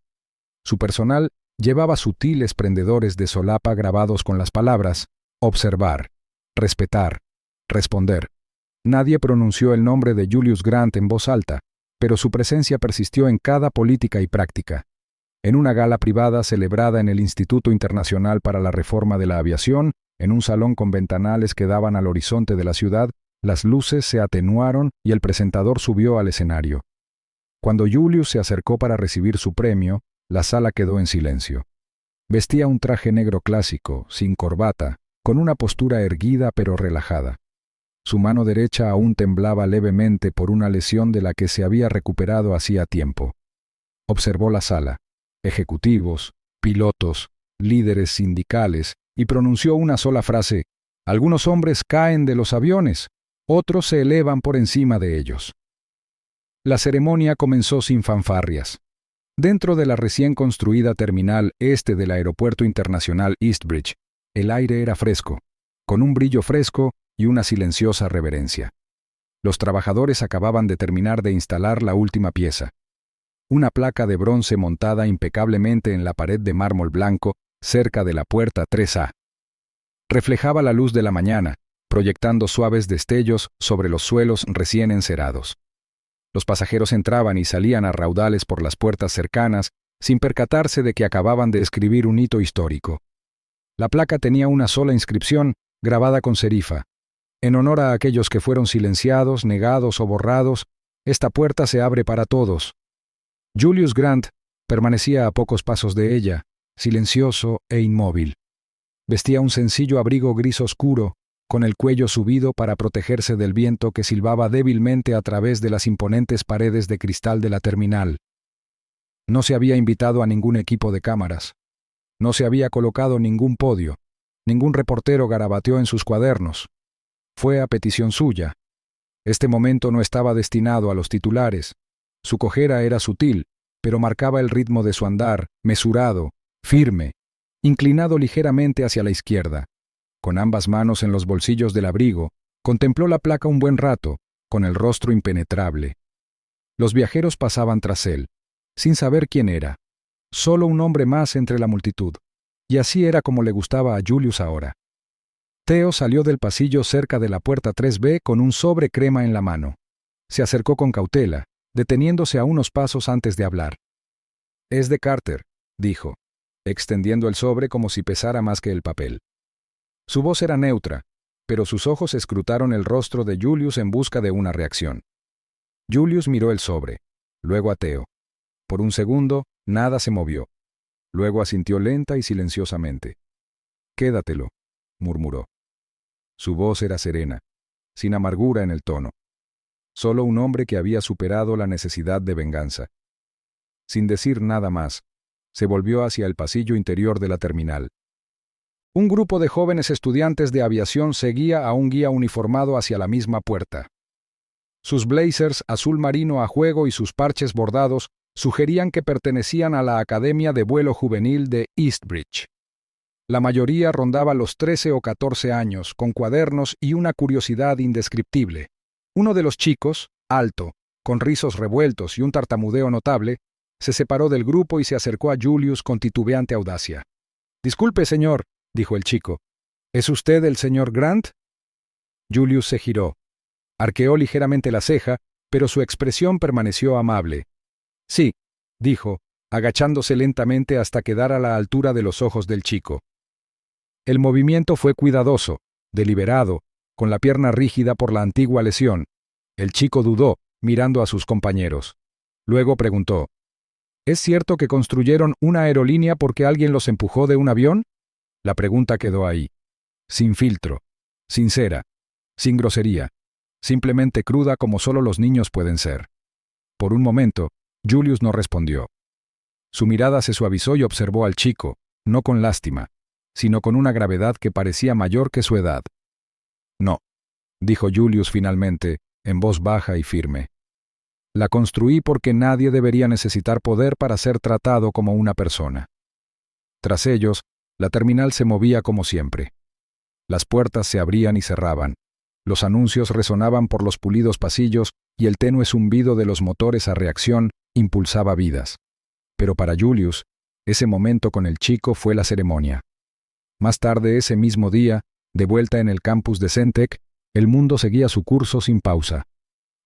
Su personal llevaba sutiles prendedores de solapa grabados con las palabras observar, respetar, responder. Nadie pronunció el nombre de Julius Grant en voz alta, pero su presencia persistió en cada política y práctica. En una gala privada celebrada en el Instituto Internacional para la Reforma de la Aviación, en un salón con ventanales que daban al horizonte de la ciudad, las luces se atenuaron y el presentador subió al escenario. Cuando Julius se acercó para recibir su premio, la sala quedó en silencio. Vestía un traje negro clásico, sin corbata, con una postura erguida pero relajada. Su mano derecha aún temblaba levemente por una lesión de la que se había recuperado hacía tiempo. Observó la sala, ejecutivos, pilotos, líderes sindicales, y pronunció una sola frase: «Algunos hombres caen de los aviones, otros se elevan por encima de ellos». La ceremonia comenzó sin fanfarrias. Dentro de la recién construida terminal este del Aeropuerto Internacional Eastbridge, el aire era fresco, con un brillo fresco y una silenciosa reverencia. Los trabajadores acababan de terminar de instalar la última pieza. Una placa de bronce montada impecablemente en la pared de mármol blanco cerca de la puerta 3A. Reflejaba la luz de la mañana, proyectando suaves destellos sobre los suelos recién encerados. Los pasajeros entraban y salían a raudales por las puertas cercanas, sin percatarse de que acababan de escribir un hito histórico. La placa tenía una sola inscripción, grabada con serifa: «En honor a aquellos que fueron silenciados, negados o borrados, esta puerta se abre para todos». Julius Grant permanecía a pocos pasos de ella, silencioso e inmóvil. Vestía un sencillo abrigo gris oscuro, con el cuello subido para protegerse del viento que silbaba débilmente a través de las imponentes paredes de cristal de la terminal. No se había invitado a ningún equipo de cámaras. No se había colocado ningún podio. Ningún reportero garabateó en sus cuadernos. Fue a petición suya. Este momento no estaba destinado a los titulares. Su cojera era sutil, pero marcaba el ritmo de su andar, mesurado, firme, inclinado ligeramente hacia la izquierda. Con ambas manos en los bolsillos del abrigo, contempló la placa un buen rato, con el rostro impenetrable. Los viajeros pasaban tras él, sin saber quién era. Solo un hombre más entre la multitud, y así era como le gustaba a Julius ahora. Theo salió del pasillo cerca de la puerta 3B con un sobre crema en la mano. Se acercó con cautela, deteniéndose a unos pasos antes de hablar. «Es de Carter», dijo, extendiendo el sobre como si pesara más que el papel. Su voz era neutra, pero sus ojos escrutaron el rostro de Julius en busca de una reacción. Julius miró el sobre, luego a Theo. Por un segundo, nada se movió. Luego asintió lenta y silenciosamente. «Quédatelo», murmuró. Su voz era serena, sin amargura en el tono. Solo un hombre que había superado la necesidad de venganza. Sin decir nada más, se volvió hacia el pasillo interior de la terminal. Un grupo de jóvenes estudiantes de aviación seguía a un guía uniformado hacia la misma puerta. Sus blazers azul marino a juego y sus parches bordados sugerían que pertenecían a la Academia de Vuelo Juvenil de Eastbridge. La mayoría rondaba los 13 o 14 años, con cuadernos y una curiosidad indescriptible. Uno de los chicos, alto, con rizos revueltos y un tartamudeo notable, se separó del grupo y se acercó a Julius con titubeante audacia. «Disculpe, señor», dijo el chico. «¿Es usted el señor Grant?» Julius se giró. Arqueó ligeramente la ceja, pero su expresión permaneció amable. «Sí», dijo, agachándose lentamente hasta quedar a la altura de los ojos del chico. El movimiento fue cuidadoso, deliberado, con la pierna rígida por la antigua lesión. El chico dudó, mirando a sus compañeros. Luego preguntó: «¿Es cierto que construyeron una aerolínea porque alguien los empujó de un avión?» La pregunta quedó ahí, sin filtro, sincera, sin grosería, simplemente cruda como solo los niños pueden ser. Por un momento, Julius no respondió. Su mirada se suavizó y observó al chico, no con lástima, sino con una gravedad que parecía mayor que su edad. «No», dijo Julius finalmente, en voz baja y firme. «La construí porque nadie debería necesitar poder para ser tratado como una persona». Tras ellos, la terminal se movía como siempre. Las puertas se abrían y cerraban. Los anuncios resonaban por los pulidos pasillos y el tenue zumbido de los motores a reacción impulsaba vidas. Pero para Julius, ese momento con el chico fue la ceremonia. Más tarde ese mismo día, de vuelta en el campus de Centec, el mundo seguía su curso sin pausa.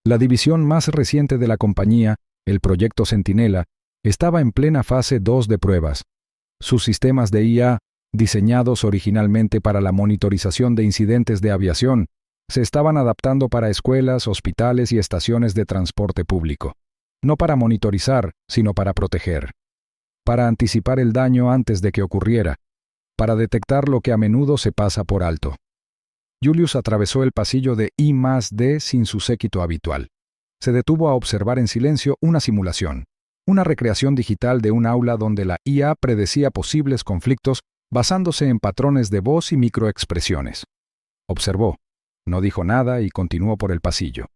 La división más reciente de la compañía, el Proyecto Centinela, estaba en plena fase 2 de pruebas. Sus sistemas de IA, diseñados originalmente para la monitorización de incidentes de aviación, se estaban adaptando para escuelas, hospitales y estaciones de transporte público. No para monitorizar, sino para proteger. Para anticipar el daño antes de que ocurriera. para detectar lo que a menudo se pasa por alto. Julius atravesó el pasillo de I+D sin su séquito habitual. Se detuvo a observar en silencio una simulación, una recreación digital de un aula donde la IA predecía posibles conflictos basándose en patrones de voz y microexpresiones. Observó, no dijo nada y continuó por el pasillo.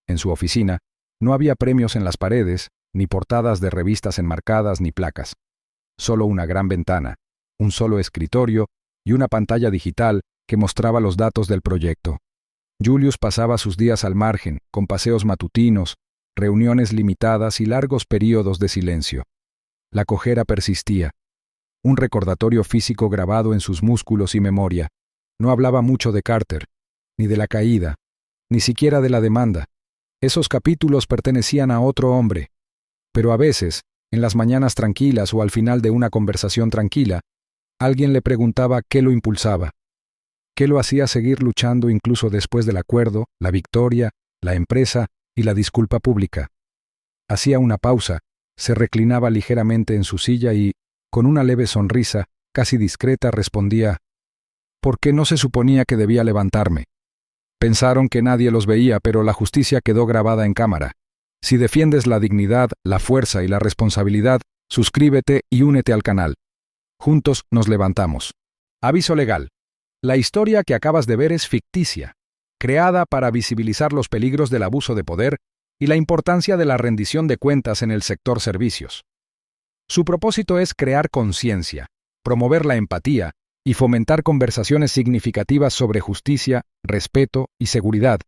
En su oficina, no había premios en las paredes, ni portadas de revistas enmarcadas ni placas. Solo una gran ventana, un solo escritorio y una pantalla digital que mostraba los datos del proyecto. Julius pasaba sus días al margen, con paseos matutinos, reuniones limitadas y largos períodos de silencio. La cojera persistía. Un recordatorio físico grabado en sus músculos y memoria. No hablaba mucho de Carter, ni de la caída, ni siquiera de la demanda. Esos capítulos pertenecían a otro hombre. Pero a veces, en las mañanas tranquilas o al final de una conversación tranquila, alguien le preguntaba qué lo impulsaba. ¿Qué lo hacía seguir luchando incluso después del acuerdo, la victoria, la empresa y la disculpa pública? Hacía una pausa, se reclinaba ligeramente en su silla y, con una leve sonrisa, casi discreta, respondía: «¿Por qué no se suponía que debía levantarme? Pensaron que nadie los veía, pero la justicia quedó grabada en cámara. Si defiendes la dignidad, la fuerza y la responsabilidad, suscríbete y únete al canal. Juntos nos levantamos». Aviso legal. La historia que acabas de ver es ficticia, creada para visibilizar los peligros del abuso de poder y la importancia de la rendición de cuentas en el sector servicios. Su propósito es crear conciencia, promover la empatía y fomentar conversaciones significativas sobre justicia, respeto y seguridad,